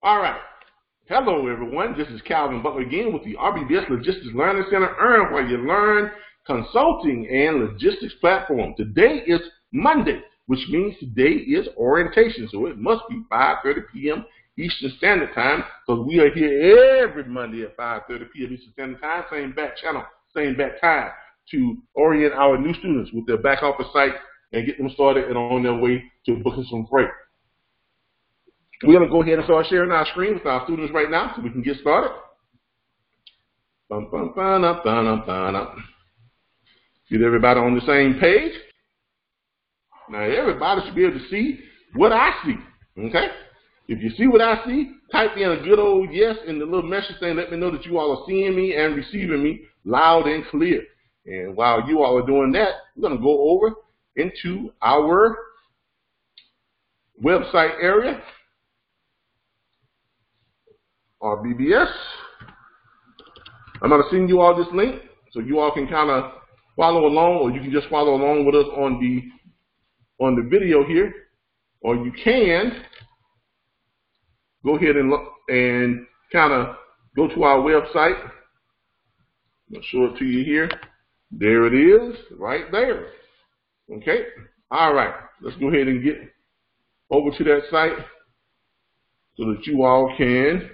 All right. Hello, everyone. This is Calvin Butler again with the RBBS Logistics Learning Center, Earn Where You Learn Consulting and Logistics Platform. Today is Monday, which means today is orientation, so it must be 5:30 p.m. Eastern Standard Time, because we are here every Monday at 5:30 p.m. Eastern Standard Time, same back channel, same back time, to orient our new students with their back office site and get them started and on their way to booking some freight. We're going to go ahead and start sharing our screen with our students right now so we can get started. Get everybody on the same page. Now, everybody should be able to see what I see, okay? If you see what I see, type in a good old yes in the little message thing. Let me know that you all are seeing me and receiving me loud and clear. And while you all are doing that, we're going to go over into our website area. RBBS. I'm going to send you all this link so you all can kind of follow along, or you can just follow along with us on the video here, or you can go ahead and kind of go to our website. I'll show it to you here. There it is, right there. Okay. All right. Let's go ahead and get over to that site so that you all can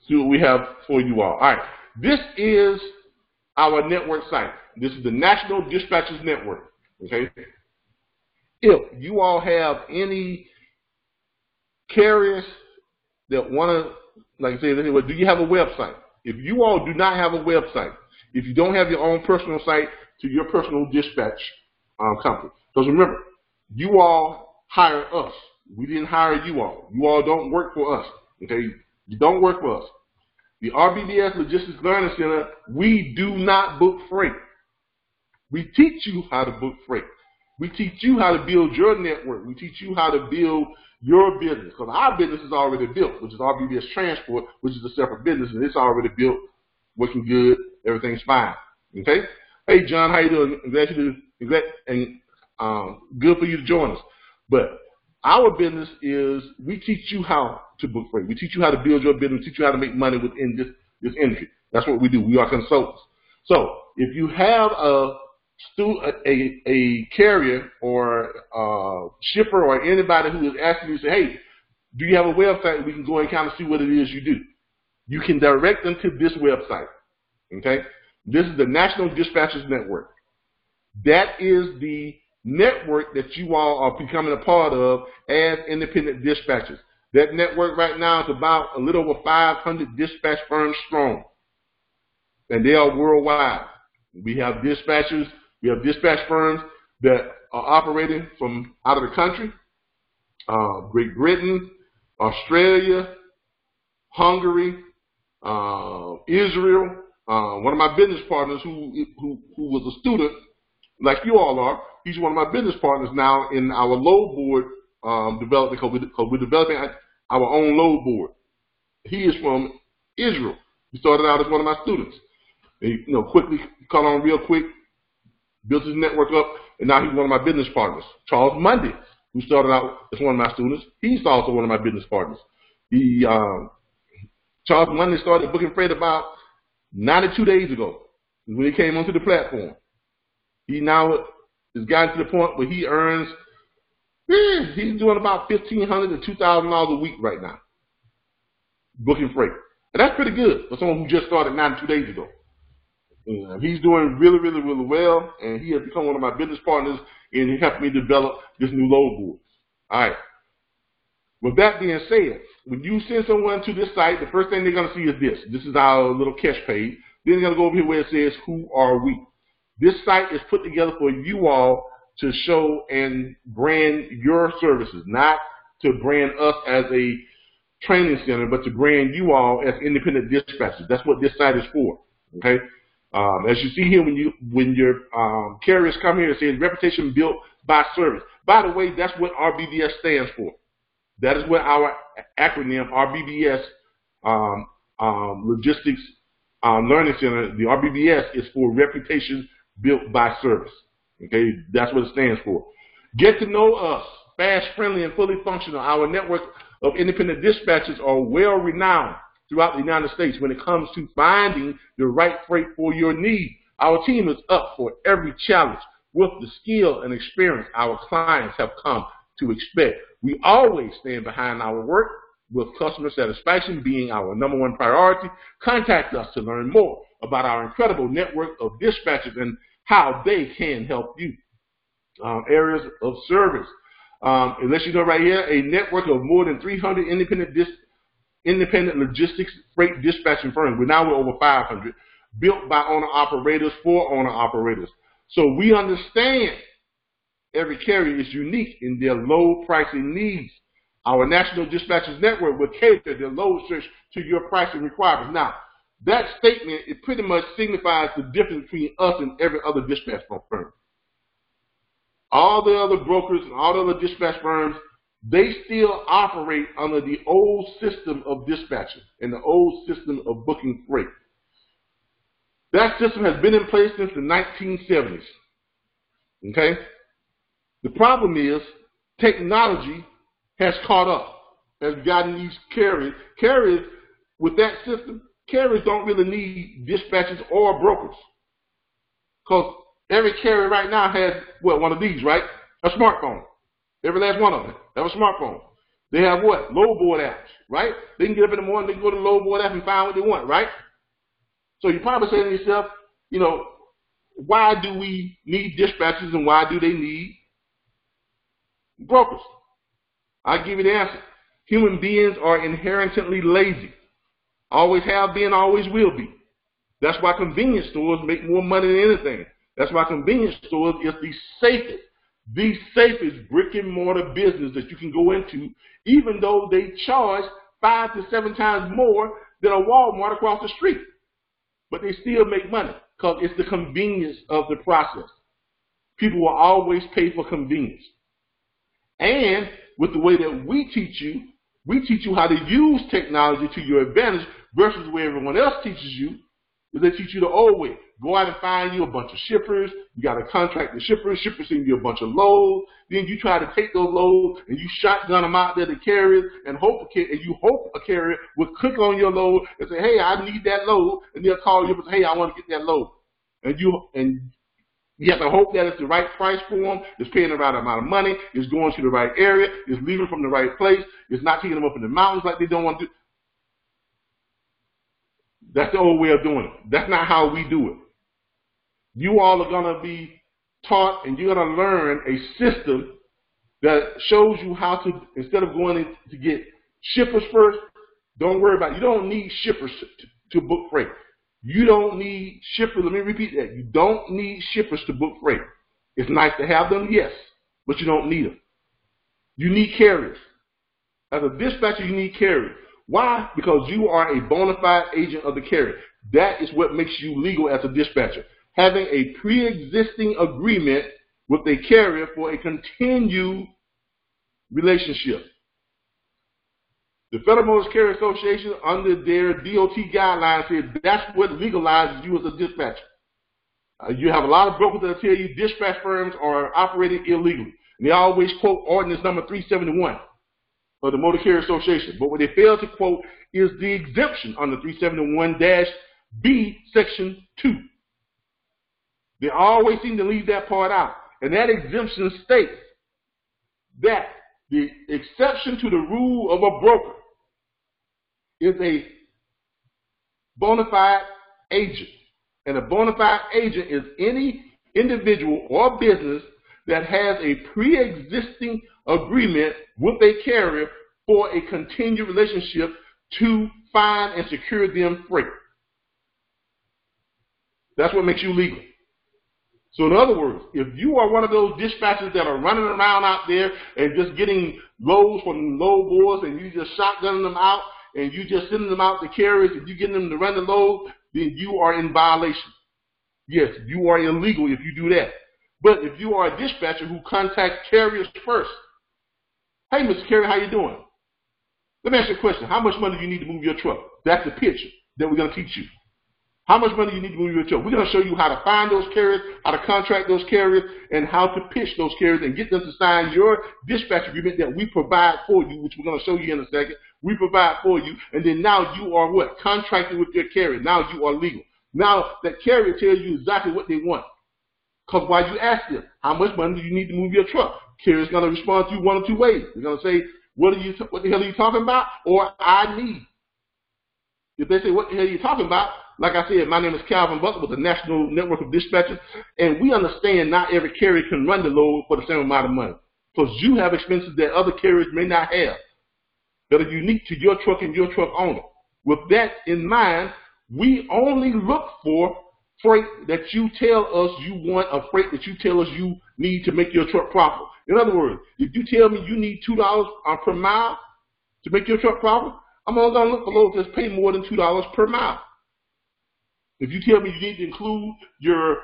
see what we have for you all. All right, this is our network site. This is the National Dispatchers Network, okay? If you all have any carriers that want to, like I said, anyway, do you have a website? If you all do not have a website, if you don't have your own personal site to your personal dispatch company, because remember, you all hire us. We didn't hire you all. You all don't work for us, okay? You don't work for us. The RBBS Logistics Learning Center, we do not book freight. We teach you how to book freight. We teach you how to build your network. We teach you how to build your business, because our business is already built, which is RBBS Transport, which is a separate business, and it's already built, working good, everything's fine. Okay? Hey, John, how you doing? I'm glad you do. Good for you to join us. But our business is, we teach you how to book freight. We teach you how to build your business. We teach you how to make money within this industry. That's what we do. We are consultants. So if you have a carrier or a shipper or anybody who is asking you, say, hey, do you have a website? We can go and kind of see what it is you do. You can direct them to this website. Okay? This is the National Dispatchers Network. That is the network that you all are becoming a part of as independent dispatchers. That network right now is about a little over 500 dispatch firms strong, and they are worldwide. We have dispatchers, we have dispatch firms that are operating from out of the country, Great Britain, Australia, Hungary, Israel. One of my business partners who was a student, like you all are, he's one of my business partners now in our load board development, because we're developing our own load board. He is from Israel. He started out as one of my students. He, quickly caught on real quick, built his network up, and now he's one of my business partners. Charles Mundy, who started out as one of my students, he's also one of my business partners. Charles Mundy started booking freight about 92 days ago when he came onto the platform. He now has gotten to the point where he earns, he's doing about $1,500 to $2,000 a week right now, booking freight. And that's pretty good for someone who just started 92 days ago. He's doing really, really, really well, and he has become one of my business partners, and he helped me develop this new load board. All right. With that being said, when you send someone to this site, the first thing they're going to see is this. This is our little catch page. Then they're going to go over here where it says, who are we? This site is put together for you all to show and brand your services, not to brand us as a training center, but to brand you all as independent dispatchers. That's what this site is for. Okay. As you see here, when your carriers come here, it says reputation built by service. By the way, that's what RBBS stands for. That is what our acronym RBBS Logistics Learning Center. The RBBS is for reputation built by service. Okay, that's what it stands for. Get to know us fast, friendly, and fully functional. Our network of independent dispatchers are well renowned throughout the United States when it comes to finding the right freight for your need. Our team is up for every challenge with the skill and experience our clients have come to expect. We always stand behind our work, with customer satisfaction being our #1 priority. Contact us to learn more about our incredible network of dispatchers and how they can help you. Areas of service. It lets you know right here, a network of more than 300 independent logistics freight dispatching firms. We're over 500, built by owner-operators for owner-operators. So we understand every carrier is unique in their load pricing needs. Our national dispatchers network will cater their load search to your pricing requirements. Now, that statement, it pretty much signifies the difference between us and every other dispatch firm. All the other brokers and all the other dispatch firms, they still operate under the old system of dispatching and the old system of booking freight. That system has been in place since the 1970s. Okay? The problem is technology has caught up, has gotten these carriers. Carriers, with that system, carriers don't really need dispatchers or brokers. Because every carrier right now has, what, one of these, right? A smartphone. Every last one of them have a smartphone. They have what? Load board apps, right? They can get up in the morning, they can go to the load board app and find what they want, right? So you're probably saying to yourself, you know, why do we need dispatchers and why do they need brokers? I'll give you the answer. Human beings are inherently lazy. Always have been, always will be. That's why convenience stores make more money than anything. That's why convenience stores is the safest brick and mortar business that you can go into, even though they charge 5 to 7 times more than a Walmart across the street. But they still make money because it's the convenience of the process. People will always pay for convenience. And with the way that we teach you how to use technology to your advantage versus the way everyone else teaches you, is they teach you the old way. Go out and find you a bunch of shippers. You got to contract the shippers. Shippers send you a bunch of loads. Then you try to take those loads and you shotgun them out there to carriers and you hope a carrier will click on your load and say, hey, I need that load. And they'll call you and say, hey, I want to get that load. And you have to hope that it's the right price for them. It's paying the right amount of money. It's going to the right area. It's leaving from the right place. It's not taking them up in the mountains like they don't want to do. That's the old way of doing it. That's not how we do it. You all are going to be taught and you're going to learn a system that shows you how to, instead of going in to get shippers first, don't worry about it. You don't need shippers to book freight. You don't need shippers. Let me repeat that. You don't need shippers to book freight. It's nice to have them, yes, but you don't need them. You need carriers. As a dispatcher, you need carriers. Why? Because you are a bona fide agent of the carrier. That is what makes you legal as a dispatcher. Having a pre-existing agreement with a carrier for a continued relationship. The Federal Motor Carrier Association, under their DOT guidelines, said that's what legalizes you as a dispatcher. You have a lot of brokers that tell you dispatch firms are operating illegally. And they always quote ordinance number 371 of the Motor Carrier Association. But what they fail to quote is the exemption under 371-B, Section 2. They always seem to leave that part out. And that exemption states that the exception to the rule of a broker is a bona fide agent. And a bona fide agent is any individual or business that has a pre-existing agreement with a carrier for a continued relationship to find and secure them freight. That's what makes you legal. So in other words, if you are one of those dispatchers that are running around out there and just getting loads from load boards and you just shotgunning them out and you just sending them out to carriers and you getting them to run the load, then you are in violation. Yes, you are illegal if you do that. But if you are a dispatcher who contacts carriers first, hey, Mr. Carrier, how you doing? Let me ask you a question. How much money do you need to move your truck? That's the pitch that we're going to teach you. How much money you need to move your truck? We're going to show you how to find those carriers, how to contract those carriers, and how to pitch those carriers and get them to sign your dispatch agreement that we provide for you, which we're going to show you in a second. We provide for you, and then now you are what? Contracted with your carrier. Now you are legal. Now that carrier tells you exactly what they want. Because while you ask them, how much money do you need to move your truck? Carrier's going to respond to you one of two ways. They're going to say, what the hell are you talking about? Or I need. If they say, what the hell are you talking about? Like I said, my name is Calvin Butler with the National Network of Dispatchers, and we understand not every carrier can run the load for the same amount of money. Because you have expenses that other carriers may not have that are unique to your truck and your truck owner. With that in mind, we only look for freight that you tell us you want, a freight that you tell us you need to make your truck profitable. In other words, if you tell me you need $2 per mile to make your truck profitable, I'm only going to look for loads that pay more than $2 per mile. If you tell me you need to include your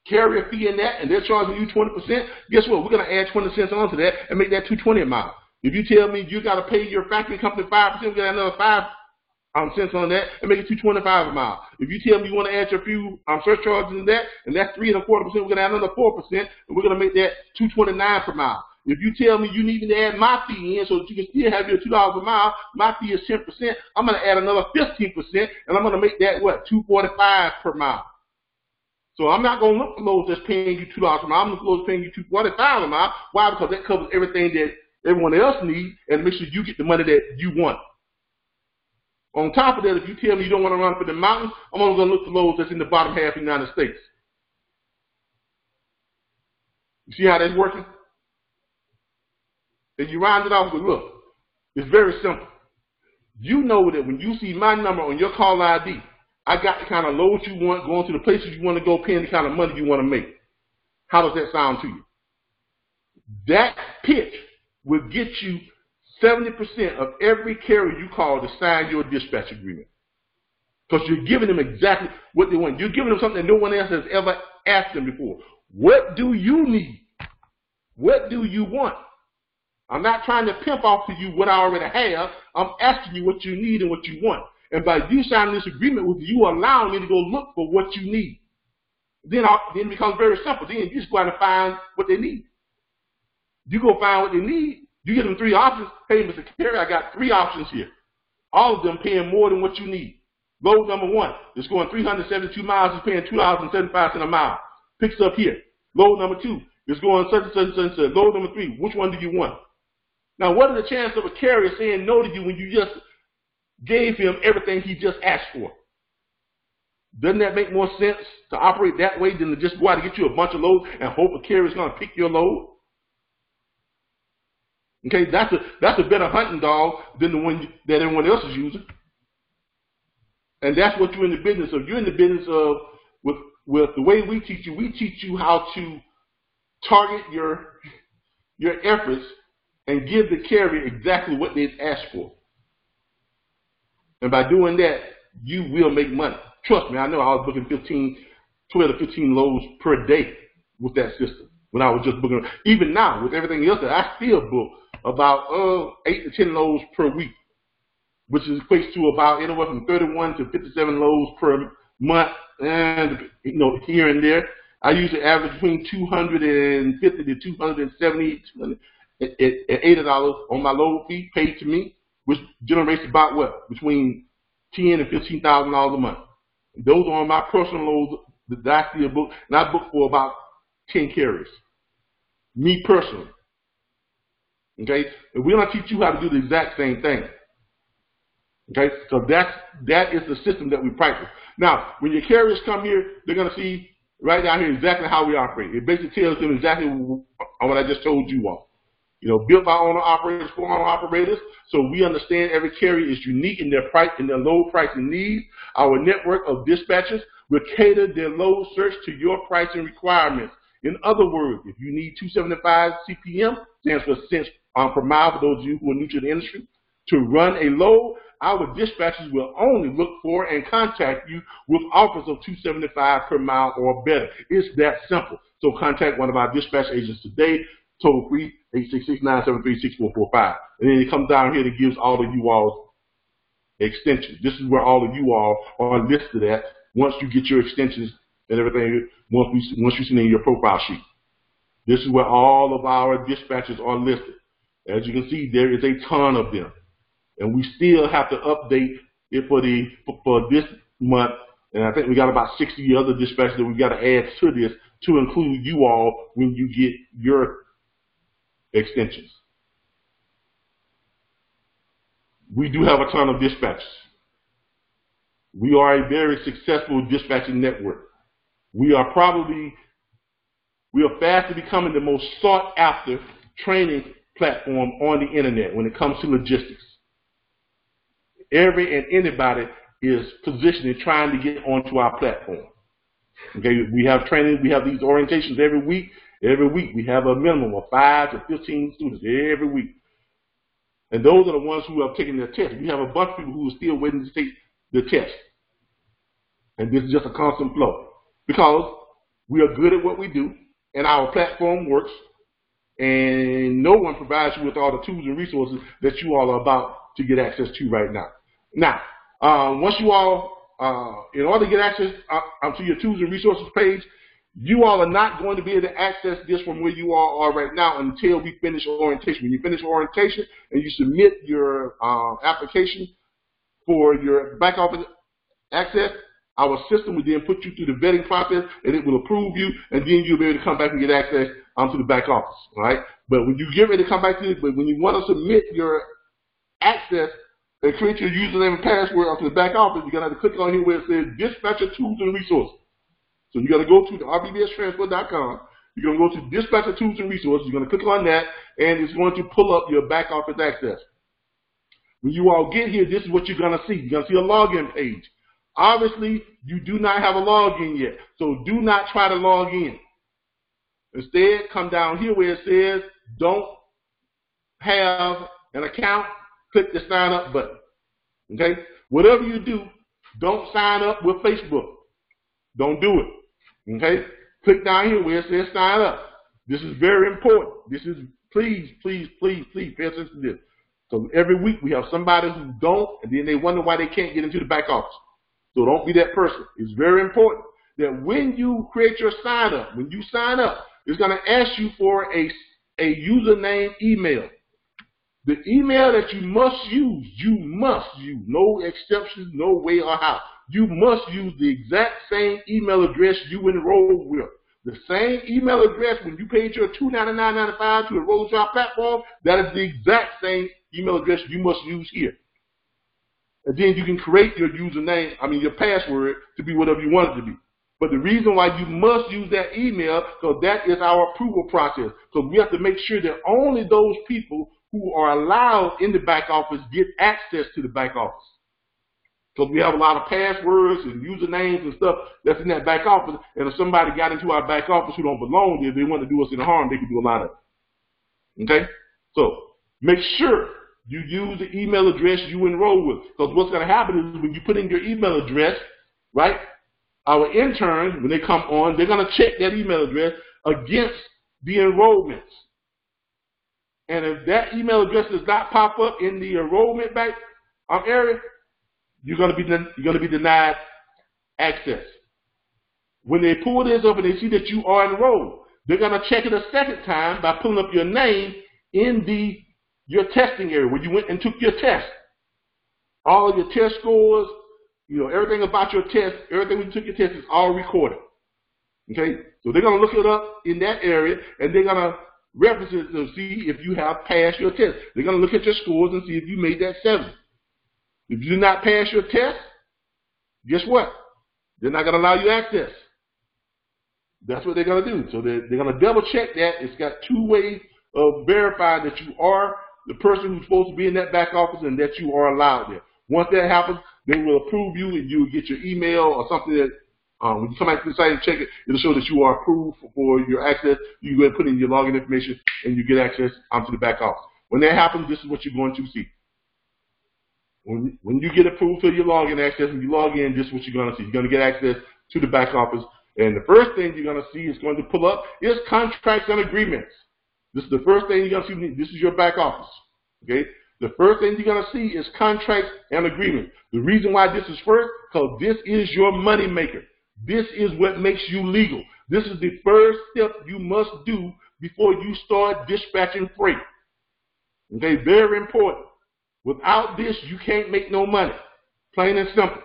carrier fee in that and they're charging you 20%, guess what? We're going to add 20 cents onto that and make that $2.20 a mile. If you tell me you got to pay your factory company 5%, we're going to add another 5 cents on that and make it $2.25 a mile. If you tell me you want to add your few surcharges in that, and that's 3.25%, we're going to add another 4%, and we're going to make that $2.29 per mile. If you tell me you need to add my fee in so that you can still have your $2 a mile, my fee is 10%, I'm going to add another 15%, and I'm going to make that, what, $2.45 per mile. So I'm not going to look for loads that's paying you $2 a mile. I'm looking for loads paying you $2.45 a mile. Why? Because that covers everything that everyone else needs and make sure you get the money that you want. On top of that, if you tell me you don't want to run for the mountains, I'm only going to look for loads that's in the bottom half of the United States. You see how that's working? And you round it off with, look, it's very simple. You know that when you see my number on your call ID, I got the kind of load you want, going to the places you want to go, paying the kind of money you want to make. How does that sound to you? That pitch will get you 70% of every carrier you call to sign your dispatch agreement. Because you're giving them exactly what they want. You're giving them something that no one else has ever asked them before. What do you need? What do you want? I'm not trying to pimp off to you what I already have. I'm asking you what you need and what you want. And by you signing this agreement with you, allowing me to go look for what you need. Then it becomes very simple. Then you just go out and find what they need. You go find what they need. You give them 3 options. Hey, Mr. Carrier, I got 3 options here. All of them paying more than what you need. Load number 1 is going 372 miles. It's paying $2.75 a mile. Picks up here. Load number 2 is going such and such and such. Load number 3, which one do you want? Now, what are the chances of a carrier saying no to you when you just gave him everything he just asked for? Doesn't that make more sense to operate that way than to just go out and get you a bunch of loads and hope a carrier is going to pick your load? Okay, that's a better hunting dog than the one that everyone else is using. And that's what you're in the business of. You're in the business of, with the way we teach you how to target your efforts and give the carrier exactly what they've asked for. And by doing that, you will make money. Trust me, I know I was booking 12 to 15 loads per day with that system when I was just booking. Even now, with everything else, I still book about 8 to 10 loads per week, which equates to about anywhere from 31 to 57 loads per month, and here and there. I usually average between 250 to 270 at $80 on my load fee paid to me, which generates about what? Between $10,000 and $15,000 a month. Those are on my personal loads that I still book, and I book for about 10 carriers. Me personally. Okay? And we're going to teach you how to do the exact same thing. Okay? So that is the system that we practice. Now, when your carriers come here, they're going to see right down here exactly how we operate. It basically tells them exactly what I just told you all. Built by owner-operators for owner-operators, so we understand every carrier is unique in their price and their load pricing needs. Our network of dispatchers will cater their load search to your pricing requirements. In other words, if you need 275 CPM, stands for cents per mile for those of you who are new to the industry, to run a load, our dispatchers will only look for and contact you with offers of 275 per mile or better. It's that simple. So contact one of our dispatch agents today. Toll free, 866-973-6445. And then it comes down here and gives all of you all extensions. This is where all of you all are listed at once you get your extensions and everything, once you send in your profile sheet. This is where all of our dispatches are listed. As you can see, there is a ton of them. And we still have to update it for this month. And I think we got about 60 other dispatches that we got to add to this to include you all when you get your extensions. We do have a ton of dispatches. We are a very successful dispatching network. We are fast becoming the most sought after training platform on the internet when it comes to logistics. Every and anybody is positioning, trying to get onto our platform. Okay, we have training, we have these orientations every week. Every week we have a minimum of 5 to 15 students every week. And those are the ones who have taken their test. We have a bunch of people who are still waiting to take the test. And this is just a constant flow. Because we are good at what we do, and our platform works, and no one provides you with all the tools and resources that you all are about to get access to right now. Now, once you all, in order to get access to your tools and resources page, you all are not going to be able to access this from where you all are right now until we finish orientation. When you finish orientation and you submit your application for your back office access, our system will then put you through the vetting process, and it will approve you, and then you'll be able to come back and get access to the back office. All right? But when you get ready to come back to it, but when you want to submit your access and create your username and password onto the back office, you're going to have to click on here where it says Dispatcher Tools and Resources. So you're going to go to the RBBStransfer.com. You're going to go to Dispatcher Tools and Resources. You're going to click on that, and it's going to pull up your back office access. When you all get here, this is what you're going to see. You're going to see a login page. Obviously, you do not have a login yet, so do not try to log in. Instead, come down here where it says don't have an account, click the sign up button. Okay? Whatever you do, don't sign up with Facebook. Don't do it. Okay? Click down here where it says sign up. This is very important. This is, please, please, please, please pay attention to this. So every week we have somebody who don't, and then they wonder why they can't get into the back office. So don't be that person. It's very important that when you create your sign up, when you sign up, it's going to ask you for a username email. The email that you must use, no exceptions, no way or how. You must use the exact same email address you enrolled with. The same email address when you paid your $299.95 to enroll to our platform, that is the exact same email address you must use here. And then you can create your username, your password, to be whatever you want it to be. But the reason why you must use that email, because that is our approval process. So we have to make sure that only those people who are allowed in the back office get access to the back office. Because we have a lot of passwords and usernames and stuff that's in that back office. And if somebody got into our back office who don't belong there, they want to do us any harm, they can do a lot of it. Okay? So make sure you use the email address you enroll with. Because what's going to happen is when you put in your email address, right, our interns, when they come on, they're going to check that email address against the enrollments. And if that email address does not pop up in the enrollment area, you're going to be denied access. When they pull this up and they see that you are enrolled, they're going to check it a second time by pulling up your name in your testing area where you went and took your test. All of your test scores, everything about your test, everything when you took your test is all recorded. Okay? So they're going to look it up in that area, and they're going to reference it to see if you have passed your test. They're going to look at your scores and see if you made that 7. If you do not pass your test, guess what? They're not going to allow you access. That's what they're going to do. So they're going to double check that. It's got 2 ways of verifying that you are the person who's supposed to be in that back office and that you are allowed there. Once that happens, they will approve you, and you will get your email or something that when you come back to the site and check it, it'll show that you are approved for your access. You go and put in your login information, and you get access to the back office. When that happens, this is what you're going to see. When you get approved for your login access, when you log in, this is what you're going to see. You're going to get access to the back office. And the first thing you're going to see is going to pull up is contracts and agreements. This is the first thing you're going to see. This is your back office. Okay? The first thing you're going to see is contracts and agreements. The reason why this is first, because this is your money maker. This is what makes you legal. This is the first step you must do before you start dispatching freight. Okay, very important. Without this, you can't make no money. Plain and simple.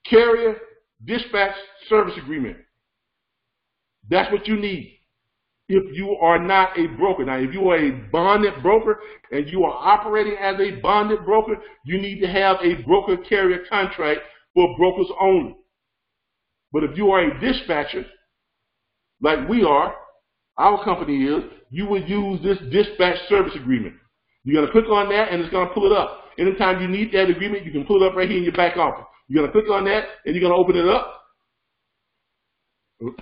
Carrier dispatch service agreement. That's what you need if you are not a broker. Now, if you are a bonded broker and you are operating as a bonded broker, you need to have a broker-carrier contract for brokers only. But if you are a dispatcher, like we are, our company is, you would use this dispatch service agreement. You're going to click on that and it's going to pull it up. Anytime you need that agreement, you can pull it up right here in your back office. You're going to click on that and you're going to open it up.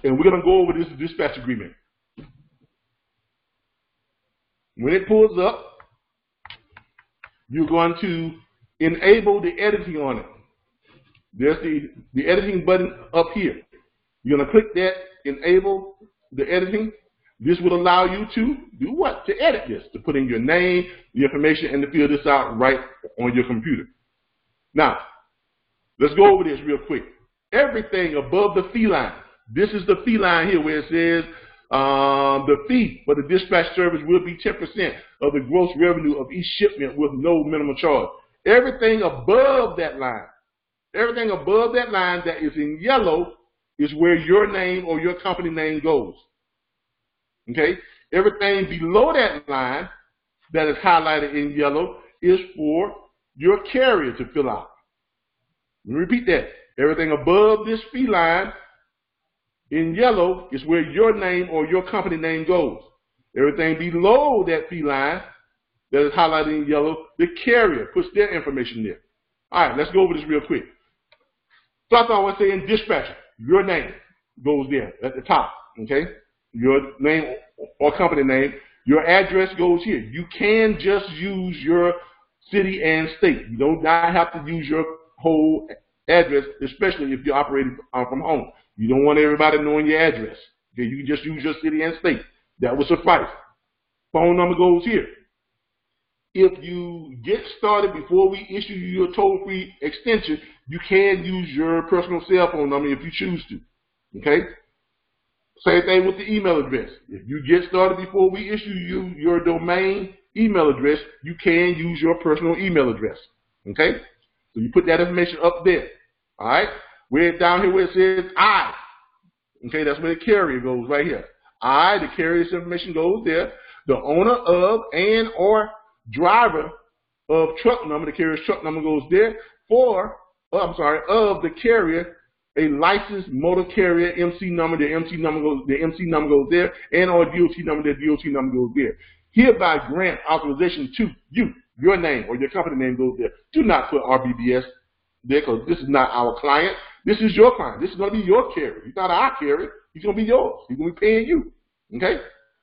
And we're going to go over this dispatch agreement. When it pulls up, you're going to enable the editing on it. There's the editing button up here. You're going to click that, enable the editing. This will allow you to do what? To edit this, to put in your name, the information, and to fill this out right on your computer. Now, let's go over this real quick. Everything above the fee line. This is the fee line here where it says the fee for the dispatch service will be 10% of the gross revenue of each shipment with no minimum charge. Everything above that line, that is in yellow is where your name or your company name goes. Okay? Everything below that line that is highlighted in yellow is for your carrier to fill out. Let me repeat that. Everything above this fee line in yellow is where your name or your company name goes. Everything below that fee line that is highlighted in yellow, the carrier puts their information there. All right, let's go over this real quick. So I thought I was saying dispatcher. Your name goes there at the top, okay? Your name or company name. Your address goes here. You can just use your city and state. You do not have to use your whole address, especially if you're operating from home. You don't want everybody knowing your address. Okay? You can just use your city and state. That will suffice. Phone number goes here. If you get started before we issue you your toll-free extension, you can use your personal cell phone number if you choose to. Okay? Same thing with the email address. If you get started before we issue you your domain email address, you can use your personal email address. Okay? So you put that information up there. All right? We're down here where it says I. Okay, that's where the carrier goes right here. I, the carrier's information goes there. The owner of and or driver of truck number, the carrier's truck number goes there. Of the carrier, a licensed motor carrier MC number, the MC number goes there, and or DOT number, the DOT number goes there. Hereby grant authorization to you, your name or your company name goes there. Do not put RBBS there because this is not our client. This is your client. This is going to be your carrier. He's not our carrier. He's going to be yours. He's going to be paying you. Okay?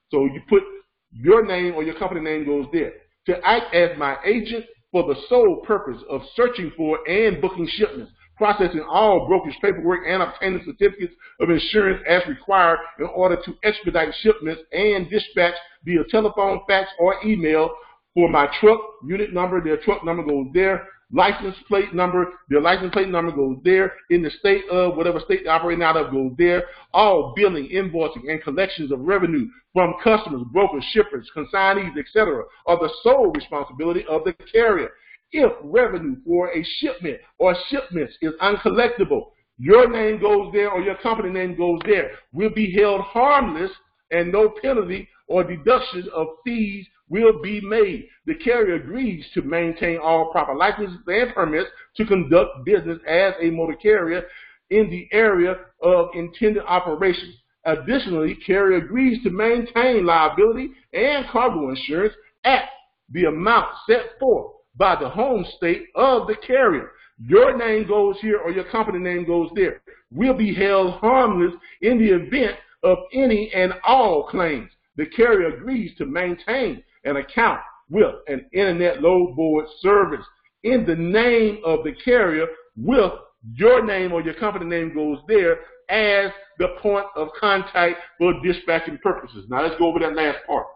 So you put your name or your company name goes there. To act as my agent for the sole purpose of searching for and booking shipments, processing all brokerage paperwork, and obtaining certificates of insurance as required in order to expedite shipments and dispatch via telephone, fax, or email for my truck unit number. Their truck number goes there. License plate number, their license plate number goes there. In the state of whatever state they're operating out of goes there. All billing, invoicing, and collections of revenue from customers, brokers, shippers, consignees, etc. are the sole responsibility of the carrier. If revenue for a shipment or shipments is uncollectible, your name goes there or your company name goes there, will be held harmless and no penalty or deduction of fees will be made. The carrier agrees to maintain all proper licenses and permits to conduct business as a motor carrier in the area of intended operations. Additionally, carrier agrees to maintain liability and cargo insurance at the amount set forth by the home state of the carrier. Your name goes here or your company name goes there. Will be held harmless in the event of any and all claims. The carrier agrees to maintain an account with an internet load board service in the name of the carrier with your name or your company name goes there as the point of contact for dispatching purposes. Now let's go over that last part.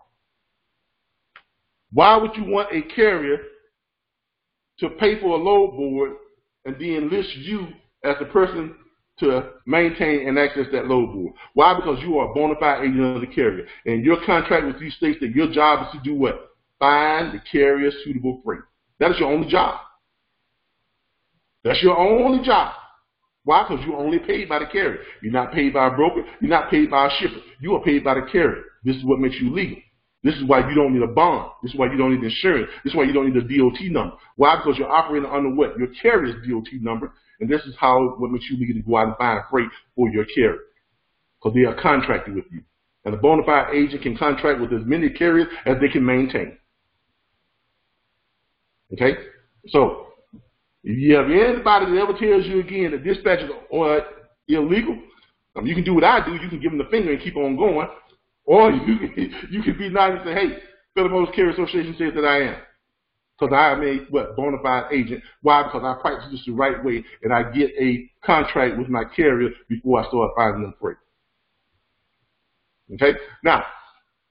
Why would you want a carrier to pay for a load board and then list you as the person to maintain and access that load board? Why? Because you are a bona fide agent of the carrier. And your contract with you states that your job is to do what? Find the carrier suitable freight. That is your only job. That's your only job. Why? Because you're only paid by the carrier. You're not paid by a broker. You're not paid by a shipper. You are paid by the carrier. This is what makes you legal. This is why you don't need a bond. This is why you don't need insurance. This is why you don't need a DOT number. Why? Because you're operating under what? Your carrier's DOT number. And this is what makes you legal to go out and find freight for your carrier. Because they are contracted with you. And a bona fide agent can contract with as many carriers as they can maintain. Okay? So, if you have anybody that ever tells you again that dispatchers are illegal, you can do what I do. You can give them the finger and keep on going. Or you can be nice and say, hey, Federal Motor Carrier Association says that I am. Because I am a bona fide agent. Why? Because I practice this the right way and I get a contract with my carrier before I start finding them freight. Okay? Now,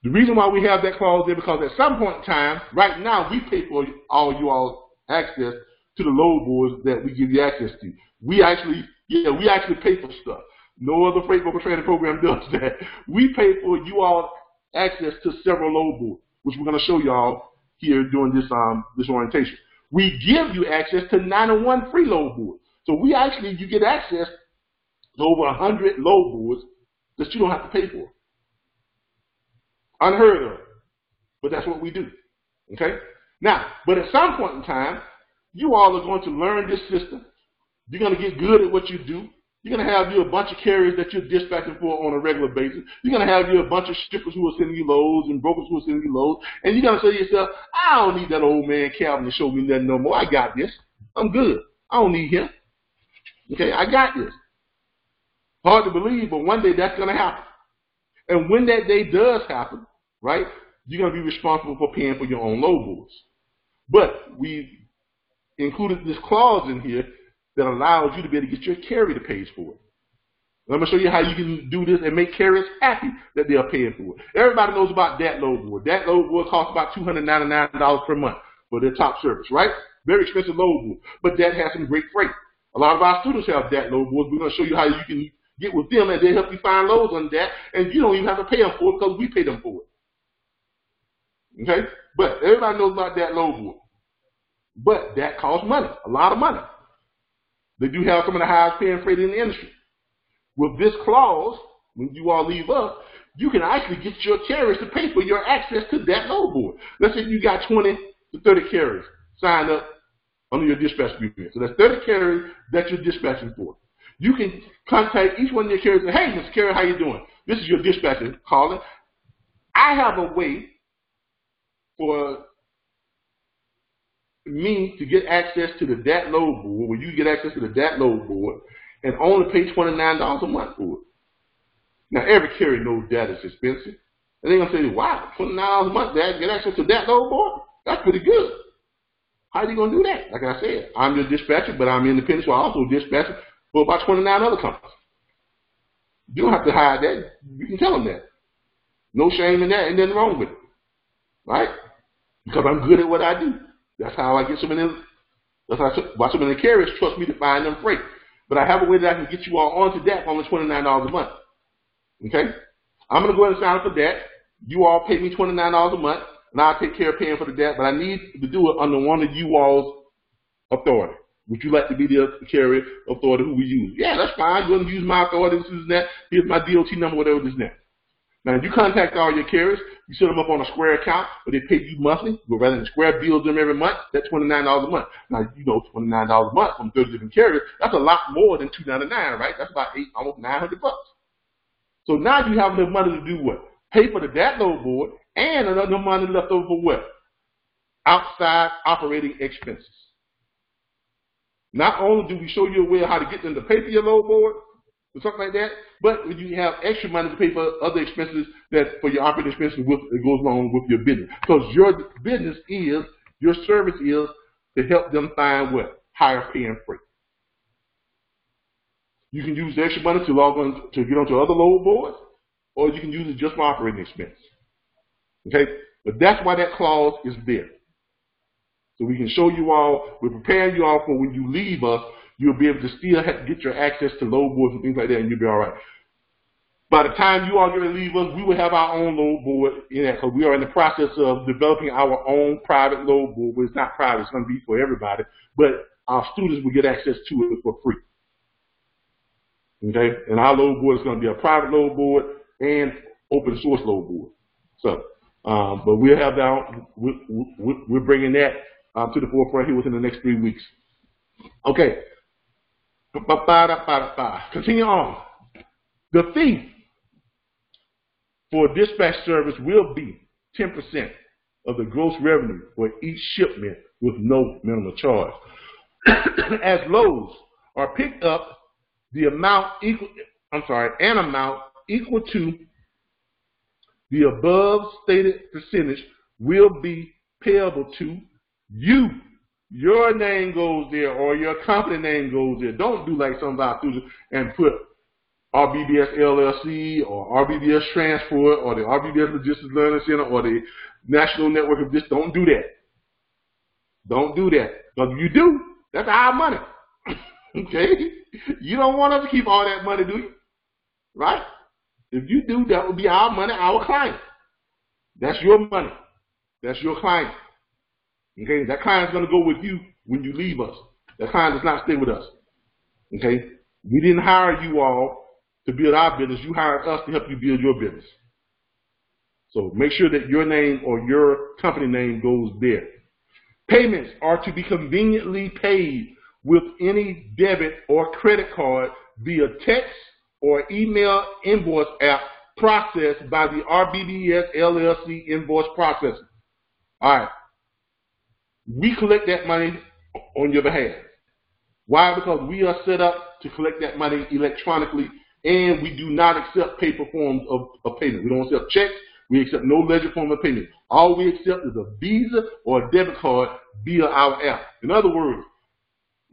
the reason why we have that clause there, because at some point in time, right now, we pay for all you all access to the load boards that we give you access to. We actually pay for stuff. No other freight broker training program does that. We pay for you all access to several load boards, which we're going to show y'all here during this orientation. We give you access to 91 free load boards. So you get access to over 100 load boards that you don't have to pay for. Unheard of. But that's what we do. Okay? Now, but at some point in time, you all are going to learn this system. You're going to get good at what you do. You're going to have a bunch of carriers that you're dispatching for on a regular basis. You're going to have a bunch of shippers who are sending you loads and brokers who are sending you loads. And you're going to say to yourself, I don't need that old man Calvin to show me nothing no more. I got this. I'm good. I don't need him. Okay, I got this. Hard to believe, but one day that's going to happen. And when that day does happen, right, you're going to be responsible for paying for your own load boards. But we included this clause in here that allows you to be able to get your carrier to pay for it. I'm going to show you how you can do this and make carriers happy that they are paying for it. Everybody knows about that load board. That load board costs about $299 per month for their top service, right? Very expensive load board, but that has some great freight. A lot of our students have that load board. We're going to show you how you can get with them and they help you find loads on that, and you don't even have to pay them for it because we pay them for it. Okay? But everybody knows about that load board. But that costs money, a lot of money. They do have some of the highest paying freight in the industry. With this clause, when you all leave us, you can actually get your carriers to pay for your access to that load board. Let's say you got 20 to 30 carriers signed up under your dispatch agreement. So that's 30 carriers that you're dispatching for. You can contact each one of your carriers and say, hey, Mr. Carrier, how you doing? This is your dispatcher calling. I have a way for me to get access to the DAT load board, where you get access to the DAT load board and only pay $29 a month for it. Now, every carrier knows that is expensive. And they're going to say, wow, $29 a month, Dad, get access to that load board? That's pretty good. How are you going to do that? Like I said, I'm your dispatcher, but I'm independent, so I also dispatch for about 29 other companies. You don't have to hide that. You can tell them that. No shame in that, and nothing wrong with it. Right? Because I'm good at what I do. That's how I get so many, that's why so many carriers trust me to find them freight. But I have a way that I can get you all onto that for only $29 a month. Okay? I'm going to go ahead and sign up for that. You all pay me $29 a month, and I'll take care of paying for the debt, but I need to do it under one of you all's authority. Would you like to be the carrier authority who we use? Yeah, that's fine. Go ahead and use my authority. This is that. Here's my DOT number, whatever this is that. Now, if you contact all your carriers, you set them up on a Square account, where they pay you monthly, but rather than Square bills them every month, that's $29 a month. Now, you know, $29 a month from 30 different carriers, that's a lot more than $299, right? That's about almost $900. So now you have enough money to do what? Pay for the DAT load board and enough money left over for what? Outside operating expenses. Not only do we show you a way how to get them to pay for your load board, or something like that, but when you have extra money to pay for other expenses that for your operating expenses that goes along with your business. Because your business is, your service is to help them find what? Higher paying freight. You can use the extra money to log on to get onto other load boards, or you can use it just for operating expense. Okay? But that's why that clause is there. So we can show you all, we're preparing you all for when you leave us, you'll be able to still have to get your access to load boards and things like that, and you'll be all right. By the time you all get to leave us, we will have our own load board in that, because we are in the process of developing our own private load board. But it's not private, it's going to be for everybody. But our students will get access to it for free. Okay? And our load board is going to be a private load board and open source load board. So, but we'll have that, we're bringing that to the forefront here within the next 3 weeks. Okay. Continue on. The fee for dispatch service will be 10% of the gross revenue for each shipment with no minimum charge. As loads are picked up, the amount equal, an amount equal to the above stated percentage will be payable to you. Your name goes there, or your company name goes there. Don't do like some of our students and put RBBS LLC or RBBS Transport or the RBBS Logistics Learning Center or the National Network of this. Don't do that. Don't do that. Because if you do, that's our money. Okay? You don't want us to keep all that money, do you? Right? If you do, that would be our money, our client. That's your money. That's your client. Okay? That client's going to go with you when you leave us. That client does not stay with us. Okay? We didn't hire you all to build our business. You hired us to help you build your business. So make sure that your name or your company name goes there. Payments are to be conveniently paid with any debit or credit card via text or email invoice app processed by the RBBS LLC invoice processor. All right. We collect that money on your behalf. Why? Because we are set up to collect that money electronically, and we do not accept paper forms of payment. We don't accept checks. We accept no ledger form of payment. All we accept is a Visa or a debit card via our app. In other words,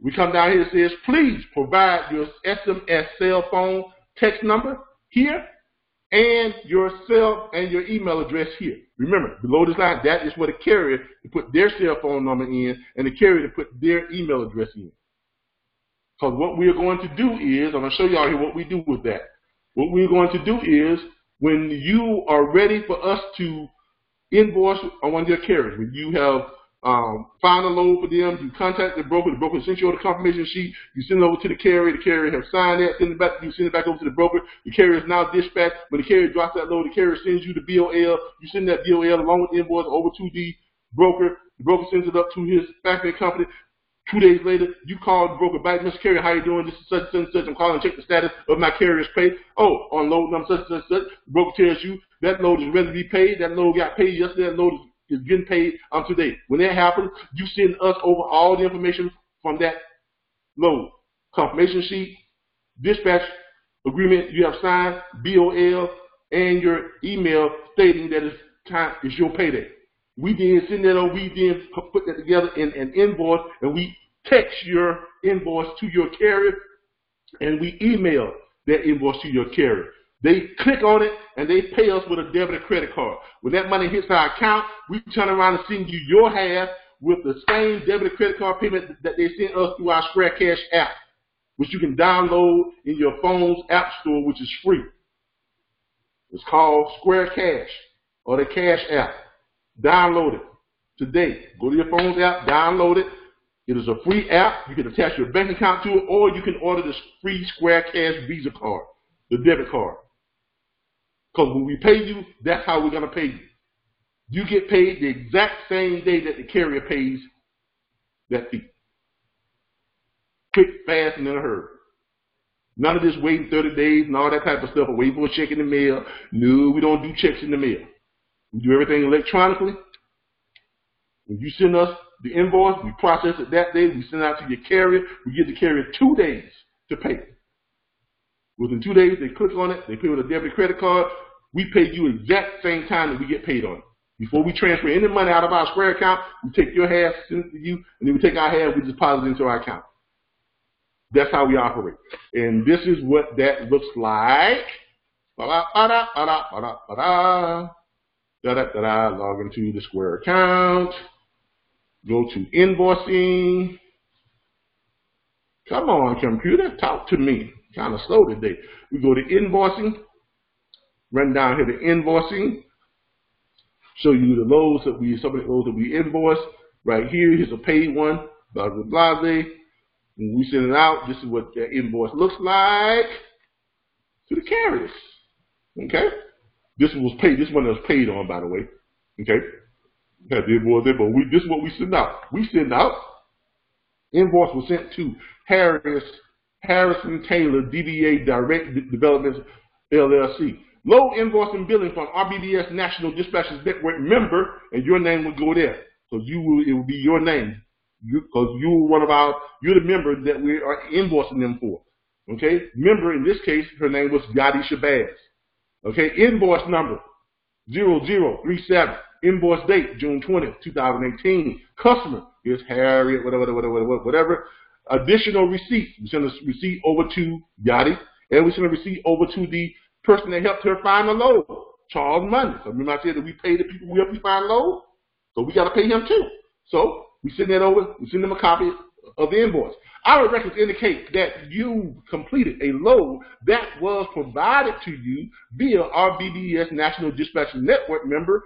we come down here and says, please provide your SMS cell phone text number here and your cell and your email address here. Remember, below this line, that is where the carrier to put their cell phone number in and the carrier to put their email address in. Because what we're going to do is, I'm going to show you all here what we do with that. What we're going to do is, when you are ready for us to invoice on one of your carriers, when you have found a load for them, you contact the broker sends you the confirmation sheet, you send it over to the carrier has signed that, send it back, you send it back over to the broker, the carrier is now dispatched. When the carrier drops that load, the carrier sends you the BOL, you send that BOL along with the invoice over to the broker sends it up to his factoring company. 2 days later, you call the broker back, Mr. Carrier, how you doing? This is such and such. I'm calling to check the status of my carrier's pay. Oh, on load number such and such. The broker tells you that load is ready to be paid. That load got paid yesterday. That load is getting paid today. When that happens, you send us over all the information from that load. Confirmation sheet, dispatch agreement you have signed, BOL, and your email stating that it's your payday. We then send that over, we then put that together in an invoice, and we text your invoice to your carrier, and we email that invoice to your carrier. They click on it, and they pay us with a debit or credit card. When that money hits our account, we turn around and send you your half with the same debit or credit card payment that they sent us through our Square Cash app, which you can download in your phone's app store, which is free. It's called Square Cash or the Cash app. Download it today. Go to your phone's app, download it. It is a free app. You can attach your bank account to it, or you can order the free Square Cash Visa card, the debit card. Because when we pay you, that's how we're going to pay you. You get paid the exact same day that the carrier pays that fee. Quick, fast, and in a hurry. None of this waiting 30 days and all that type of stuff, or waiting for a check in the mail. No, we don't do checks in the mail. We do everything electronically. When you send us the invoice, we process it that day. We send it out to your carrier. We give the carrier 2 days to pay. Within 2 days, they click on it. They pay with a debit credit card. We pay you exact same time that we get paid on it. Before we transfer any money out of our Square account, we take your half, send it to you, and then we take our half, we deposit it into our account. That's how we operate. And this is what that looks like. Log into the Square account. Go to Invoicing. Come on, computer, talk to me. Kind of slow today. We go to Invoicing. Run down here to Invoicing. Show you the loads that some of the loads that we invoice. Right here, here's a paid one. Blah, blah, blah. When we send it out, this is what the invoice looks like to the carriers. Okay? This was paid. This one was paid on, by the way. Okay? This is what we send out. We send out. Invoice was sent to Harrison Taylor, DBA Direct Developments, LLC. Low invoice and billing from RBBS National Dispatches Network member, and your name will go there. So it will be your name. Because you're the member that we are invoicing them for. Okay? Member, in this case, her name was Gotti Shabazz. Okay? Invoice number 0037. Invoice date June 20th, 2018. Customer is Harriet, whatever. Additional receipt. We send a receipt over to Gotti, and we send a receipt over to the person that helped her find the load, Charles Money. So remember I said that we pay the people who help you find load? So we got to pay him too. So we send that over, we send them a copy of the invoice. Our records indicate that you completed a load that was provided to you via RBBS National Dispatch Network member.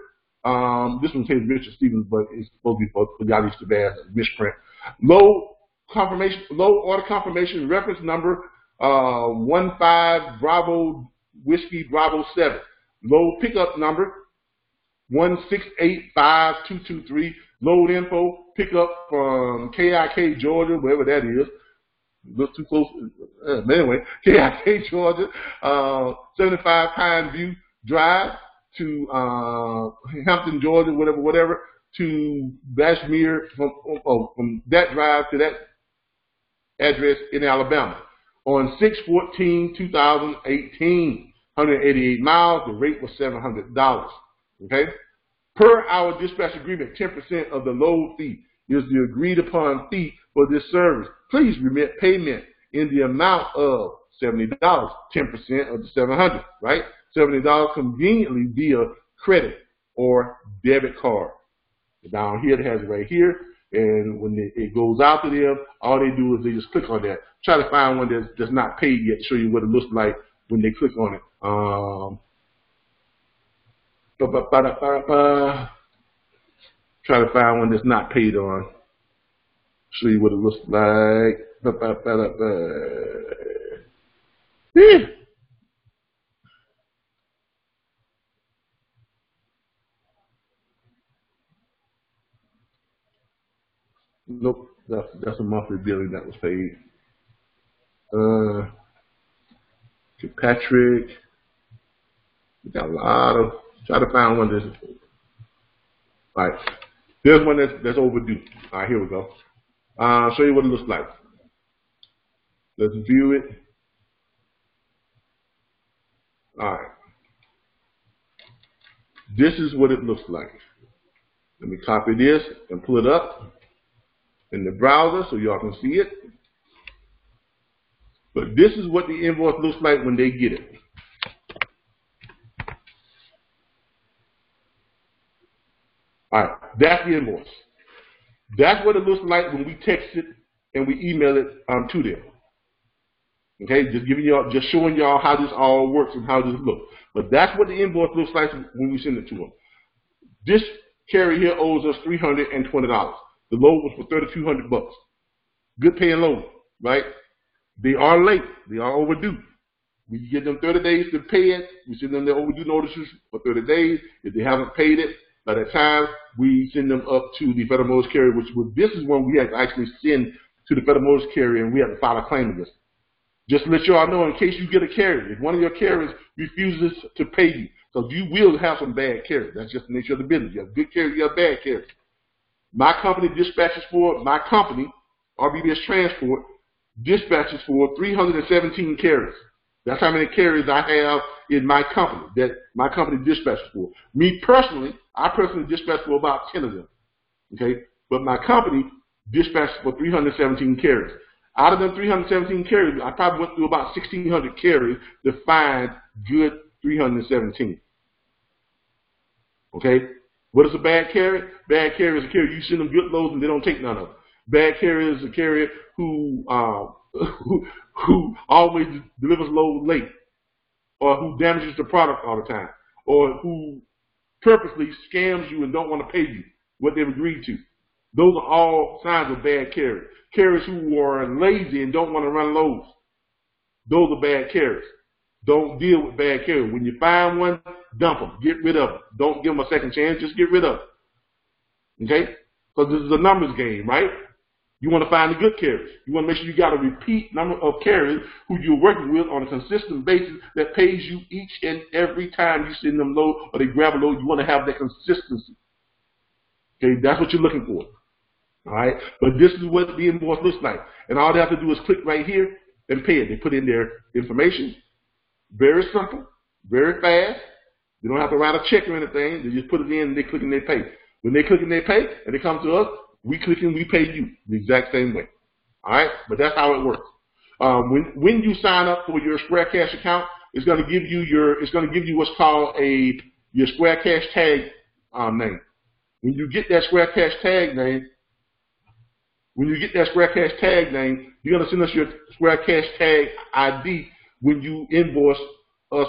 This one says Richard Stevens, but it's supposed to be for Gotti Shabazz, misprint. Load order confirmation reference number 15 Bravo Whiskey Bravo 7. Load pickup number 1685223. Load info, pickup from KIK, Georgia, wherever that is. Look too close. But anyway, KIK, Georgia, 75 Pine View Drive to Hampton, Georgia, whatever, to Bashmere, from that drive to that address in Alabama. On 6/14/2018, 188 miles, the rate was $700. Okay? Per our dispatch agreement, 10% of the load fee is the agreed upon fee for this service. Please remit payment in the amount of $70, 10% of the $700, right? $70 conveniently via credit or debit card. Down here, it has it right here, and when it goes out to them, all they do is they just click on that. Try to find one that's not paid yet to show you what it looks like when they click on it. Try to find one that's not paid on. Show you what it looks like. Yeah. Nope, that's a monthly billing that was paid. To Patrick, we got a lot of. Try to find one that's. All right, there's one that's overdue. All right, here we go. Show you what it looks like. Let's view it. All right, this is what it looks like. Let me copy this and pull it up in the browser so y'all can see it. But this is what the invoice looks like when they get it. All right, that's the invoice. That's what it looks like when we text it and we email it to them. Okay, just showing y'all how this all works and how this looks. But that's what the invoice looks like when we send it to them. This carrier here owes us $320. The load was for $3,200. Good paying load, right? They are late. They are overdue. We give them 30 days to pay it. We send them their overdue notices for 30 days. If they haven't paid it, by that time, we send them up to the Federal Motors Carrier, this is when we have to actually send to the Federal Motors Carrier and we have to file a claim against it. Just to let you all know, in case you get a carrier, if one of your carriers refuses to pay you, because you will have some bad carriers. That's just the nature of the business. You have good carriers, you have bad carriers. My company dispatches for, my company, RBBS Transport, dispatches for 317 carriers. That's how many carriers I have in my company that my company dispatches for. Me personally, I personally dispatch for about 10 of them. Okay? But my company dispatches for 317 carriers. Out of them 317 carriers, I probably went through about 1,600 carriers to find good 317. Okay? What is a bad carrier? Bad carrier is a carrier you send them good loads and they don't take none of it. Bad carrier is a carrier who who always delivers loads late, or who damages the product all the time, or who purposely scams you and don't want to pay you what they've agreed to. Those are all signs of bad carriers. Carriers who are lazy and don't want to run loads. Those are bad carriers. Don't deal with bad carriers. When you find one, dump them. Get rid of them. Don't give them a second chance. Just get rid of them. Okay? Because this is a numbers game, right? You want to find the good carriers. You want to make sure you got a repeat number of carriers who you're working with on a consistent basis that pays you each and every time you send them load or they grab a load. You want to have that consistency. Okay? That's what you're looking for. All right? But this is what the invoice looks like. And all they have to do is click right here and pay it. They put in their information. Very simple, very fast. They don't have to write a check or anything. They just put it in and they click and they pay. When they click and they pay and they come to us, we click and we pay you the exact same way. All right? But that's how it works. When you sign up for your Square Cash account, it's going to give you what's called your Square Cash tag name. When you get that Square Cash tag name, you're going to send us your Square Cash tag ID when you invoice us,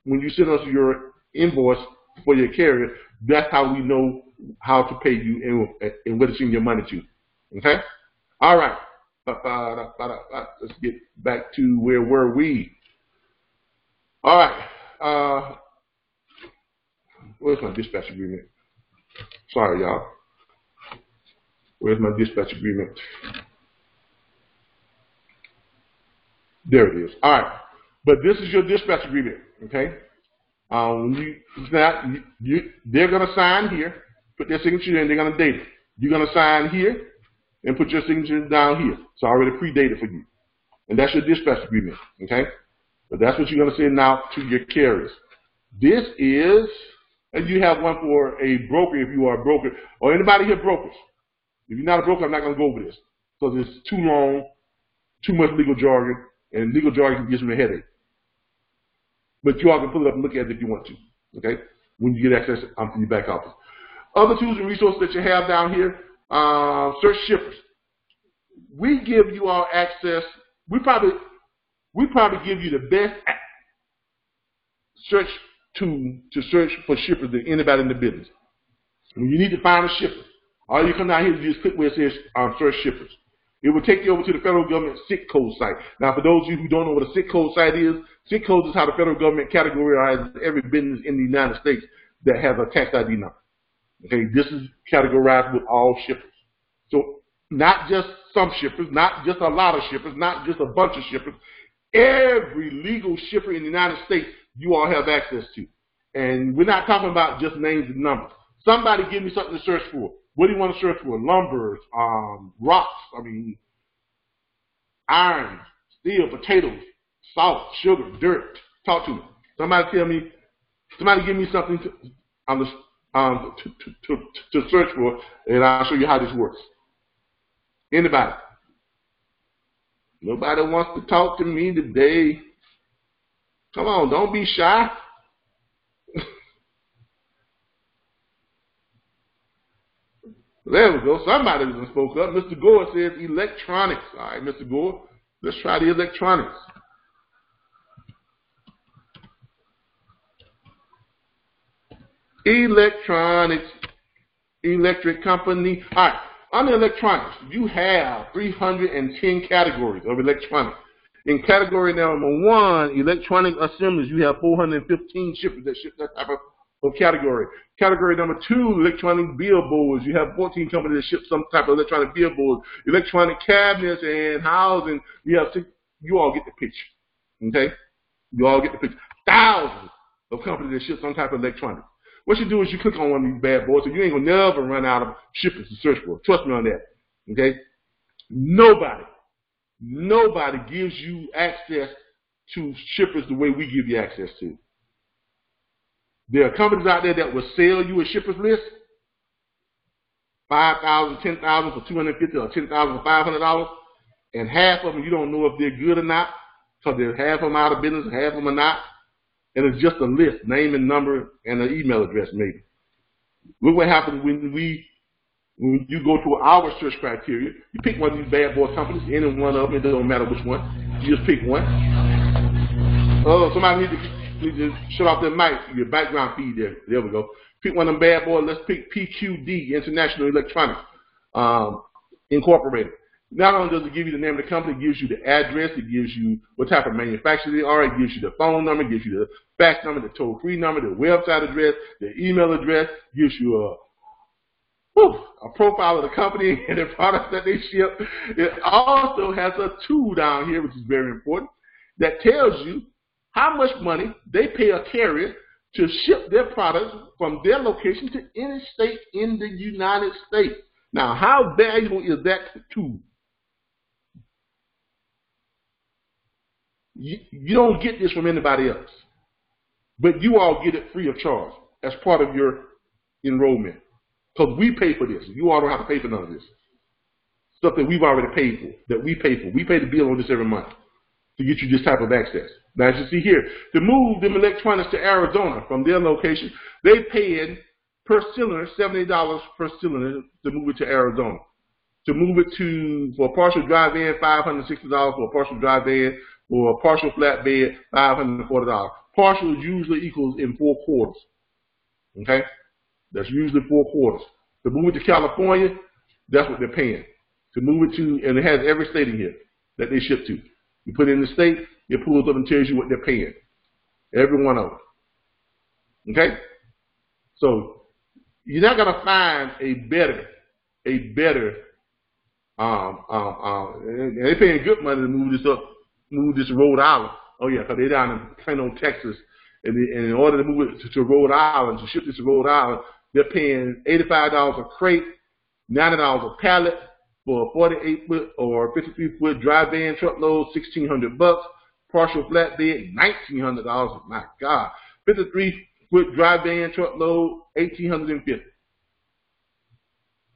when you send us your invoice for your carrier. That's how we know how to pay you and where to send your money to. Okay? All right. Let's get back to where were we? All right. Where's my dispatch agreement? Sorry, y'all. Where's my dispatch agreement? There it is. All right. But this is your dispatch agreement, okay? They're going to sign here, put their signature in, they're going to date it. You're going to sign here and put your signature down here. It's already pre-dated for you. And that's your dispatch agreement, okay? But that's what you're going to send out to your carriers. This is, and you have one for a broker if you are a broker, or anybody here brokers. If you're not a broker, I'm not going to go over this because it's too long, too much legal jargon, and legal jargon gives me a headache. But you all can pull it up and look at it if you want to, okay, when you get access to your back office. Other tools and resources that you have down here, search shippers. We give you all access. We probably give you the best search tool to search for shippers than anybody in the business. When you need to find a shipper, all you come down here is just click where it says search shippers. It will take you over to the federal government SIC code site. Now, for those of you who don't know what a SIC code site is how the federal government categorizes every business in the United States that has a tax ID number. Okay, this is categorized with all shippers. So not just some shippers, not just a lot of shippers, not just a bunch of shippers. Every legal shipper in the United States you all have access to. And we're not talking about just names and numbers. Somebody give me something to search for. What do you want to search for? Lumber, rocks, iron, steel, potatoes, salt, sugar, dirt. Talk to me. Somebody give me something to search for, and I'll show you how this works. Anybody? Nobody wants to talk to me today. Come on, don't be shy. There we go. Somebody spoke up. Mr. Gore says electronics. All right, Mr. Gore, let's try the electronics. Electronics, electric company. All right, under electronics, you have 310 categories of electronics. In category number 1, electronic assemblies, you have 415 shippers that ship that type of category. Category number 2, electronic billboards. You have 14 companies that ship some type of electronic billboards. Electronic cabinets and housing. You all get the picture. Okay? You all get the picture. Thousands of companies that ship some type of electronics. What you do is you click on one of these bad boys, and you ain't gonna never run out of shippers to search for. Trust me on that. Okay? Nobody gives you access to shippers the way we give you access to. There are companies out there that will sell you a shippers list, $5,000, $10,000 for $250 or $10,000 for $500, and half of them you don't know if they're good or not, because half of them out of business, half of them are not, and it's just a list, name and number, and an email address maybe. Look what happens when you go to our search criteria. You pick one of these bad boy companies, any one of them. It doesn't matter which one. You just pick one. Oh, somebody need to shut off their mic. Your background feed there. There we go. Pick one of them bad boys. Let's pick PQD, International Electronics Incorporated. Not only does it give you the name of the company, it gives you the address, it gives you what type of manufacturer they are, it gives you the phone number, it gives you the fax number, the toll-free number, the website address, the email address, gives you a profile of the company and the products that they ship. It also has a tool down here, which is very important, that tells you how much money they pay a carrier to ship their products from their location to any state in the United States. Now, how valuable is that tool? You don't get this from anybody else, but you all get it free of charge as part of your enrollment, because we pay for this. You all don't have to pay for none of this stuff that we've already paid for, that we pay for. We pay the bill on this every month to get you this type of access. Now, as you see here, to move them electronics to Arizona from their location, they paid per cylinder $70 per cylinder to move it to Arizona. To move it for a partial dry van, $560 for a partial dry van. Or a partial flatbed, $540. Partial usually equals in 4 quarters. Okay? That's usually 4 quarters. To move it to California, that's what they're paying. To move it to, and it has every state in here that they ship to. You put it in the state, it pulls up and tells you what they're paying. Every one of them. Okay? So, you're not going to find a better, and they're paying good money to move this to Rhode Island. Oh yeah, because they're down in Plano, Texas, and in order to move it to Rhode Island, to ship this to Rhode Island, they're paying $85 a crate, $90 a pallet for a 48-foot or 53-foot dry van truckload, $1,600. Partial flatbed, $1,900. My God, 53-foot dry van truckload, $1,850.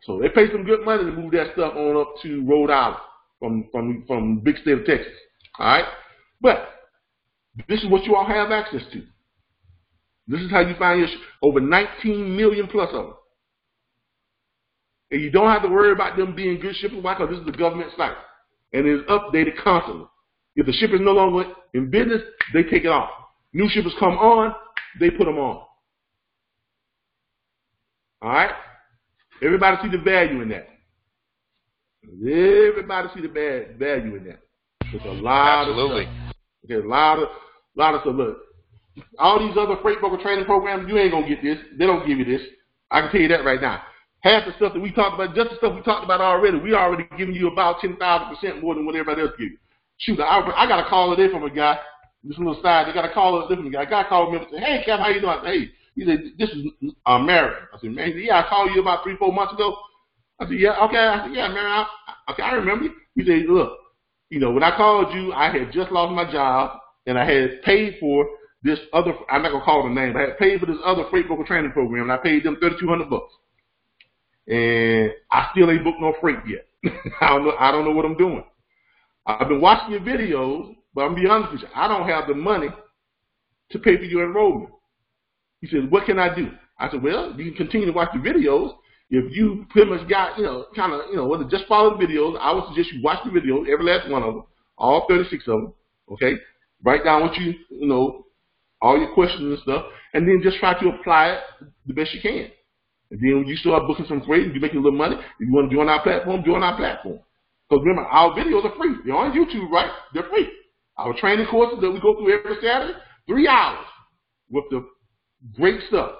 So they pay some good money to move that stuff on up to Rhode Island from the big state of Texas. All right, but this is what you all have access to. This is how you find your over 19 million plus of them, and you don't have to worry about them being good shippers. Why? Because this is the government site, and it is updated constantly. If the shipper is no longer in business, they take it off. New shippers come on, they put them on. All right, everybody see the value in that. Everybody see the value in that. There's a lot of stuff. Okay, a lot of stuff. Look, all these other freight broker training programs, you ain't gonna get this. They don't give you this. I can tell you that right now. Half the stuff that we talked about, just the stuff we talked about already, we already giving you about 10,000% more than what everybody else gives you. Shoot, I got a call today from a guy. This little side, they got a call from a guy. A guy called me up and said, "Hey, Cap, how you doing?" I said, "Hey," he said, "This is Mary." I said, "Man, yeah, I called you about 3-4 months ago." I said, "Yeah, okay." I said, "Yeah, Mary, I remember you." He said, "Look. When I called you, I had just lost my job, and I had paid for this other, I'm not going to call it a name, but I had paid for this other freight broker training program, and I paid them $3,200. And I still ain't booked no freight yet. I don't know what I'm doing. I've been watching your videos, but I'm going to be honest with you, I don't have the money to pay for your enrollment." He said, "What can I do?" I said, "Well, you can continue to watch the videos. If you pretty much got, just follow the videos, I would suggest you watch the videos, every last one of them, all 36 of them, okay? Write down what all your questions and stuff, and then just try to apply it the best you can. And then when you start booking some freight and you're making a little money, if you want to join our platform, join our platform. Because remember, our videos are free. They're on YouTube, right? They're free. Our training courses that we go through every Saturday, 3 hours with the great stuff.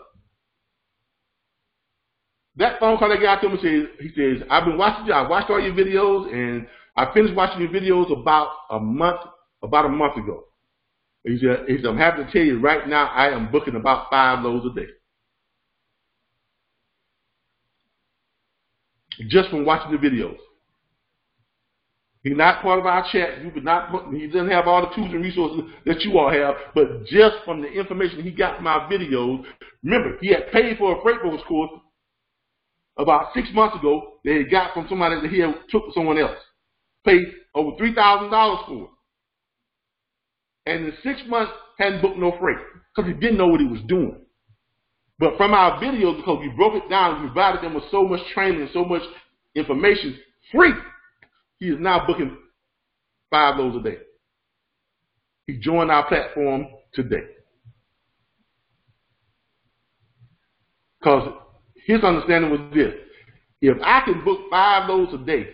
That phone call that guy told me, he says, "I've been watching you. I watched all your videos, and I finished watching your videos about a month ago." He said, "I'm happy to tell you right now, I am booking about 5 loads a day. Just from watching the videos." He's not part of our chat. He doesn't have all the tools and resources that you all have, but just from the information he got from our videos. Remember, he had paid for a freight brokers course about 6 months ago that he got from somebody that he had took from someone else. Paid over $3,000 for it. And in 6 months, hadn't booked no freight because he didn't know what he was doing. But from our videos, because we broke it down, we provided them with so much training and so much information, free, he is now booking 5 loads a day. He joined our platform today. Because his understanding was this: if I can book 5 loads a day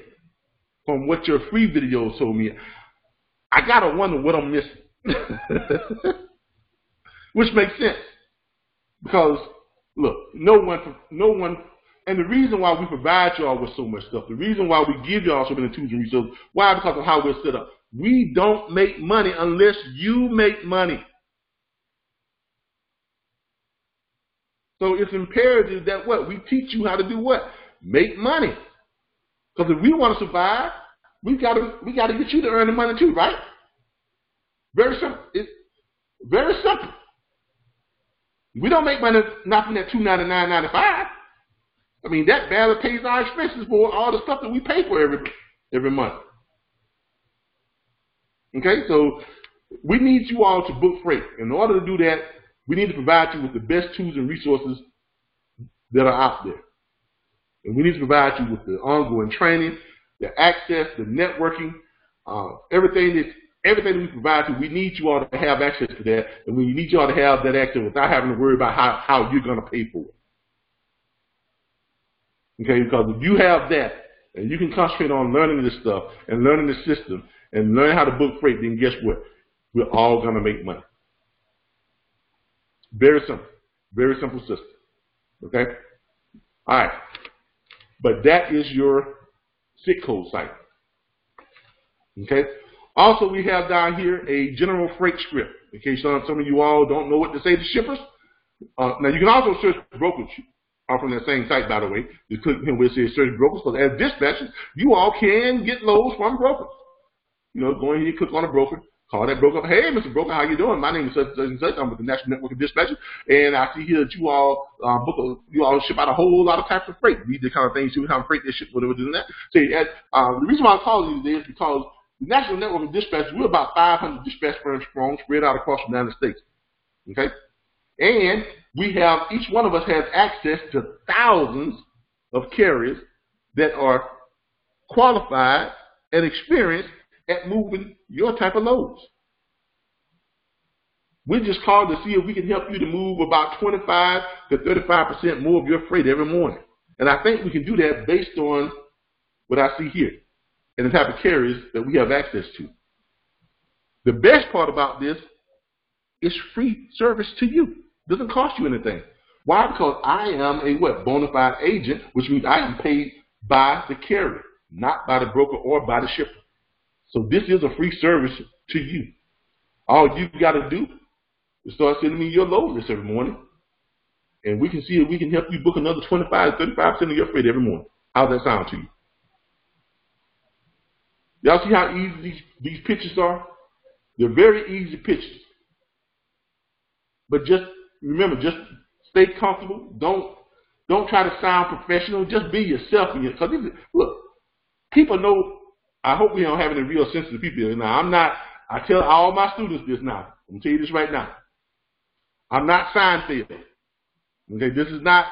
from what your free videos told me, I gotta wonder what I'm missing. Which makes sense. Because look, no one, and the reason why we provide y'all with so much stuff, the reason why we give y'all so many tools and resources, why? Because of how we're set up. We don't make money unless you make money. So it's imperative that what? We teach you how to do what? Make money. Because if we want to survive, we gotta get you to earn the money too, right? Very simple. It's very simple. We don't make money nothing at $299.95. I mean, that barely pays our expenses for all the stuff that we pay for every month. Okay, so we need you all to book freight. In order to do that, we need to provide you with the best tools and resources that are out there. And we need to provide you with the ongoing training, the access, the networking, everything that we provide you. We need you all to have access to that, and we need you all to have that access without having to worry about how you're going to pay for it. Okay, because if you have that, and you can concentrate on learning this stuff and learning the system and learning how to book freight, then guess what? We're all going to make money. Very simple system. Okay? All right. But that is your SIC code site. Okay? Also, we have down here a general freight script. In case some of you all don't know what to say to shippers. Now, you can also search brokerage from that same site, by the way. You click here where it says search brokers, because as dispatchers, you all can get loads from brokers. You know, go in here, click on a broker, call that broker up. Hey, Mr. Broker, how you doing? My name is such and such. I'm with the National Network of Dispatchers, and I see here that you all you all ship out a whole lot of types of freight. These are the kind of things, see what kind of freight they ship, whatever, doing that. So the reason why I'm calling you today is because the National Network of Dispatchers, we're about 500 dispatch firms strong, spread out across the United States. Okay, and we have, each one of us has access to thousands of carriers that are qualified and experienced at moving your type of loads. We just called to see if we can help you to move about 25 to 35% more of your freight every morning. And I think we can do that based on what I see here and the type of carriers that we have access to. The best part about this is free service to you. It doesn't cost you anything. Why? Because I am a what? Bona fide agent, which means I am paid by the carrier, not by the broker or by the shipper. So this is a free service to you. All you got to do is start sending me your load list every morning, and we can see if we can help you book another 25 to 35% of your freight every morning. How's that sound to you? Y'all see how easy these pictures are? They're very easy pictures. But just remember, just stay comfortable. Don't try to sound professional. Just be yourself. Because look, people know. I hope we don't have any real sensitive people here. Now, I tell all my students this now. I'm going to tell you this right now. I'm not Seinfeld. Okay, this is not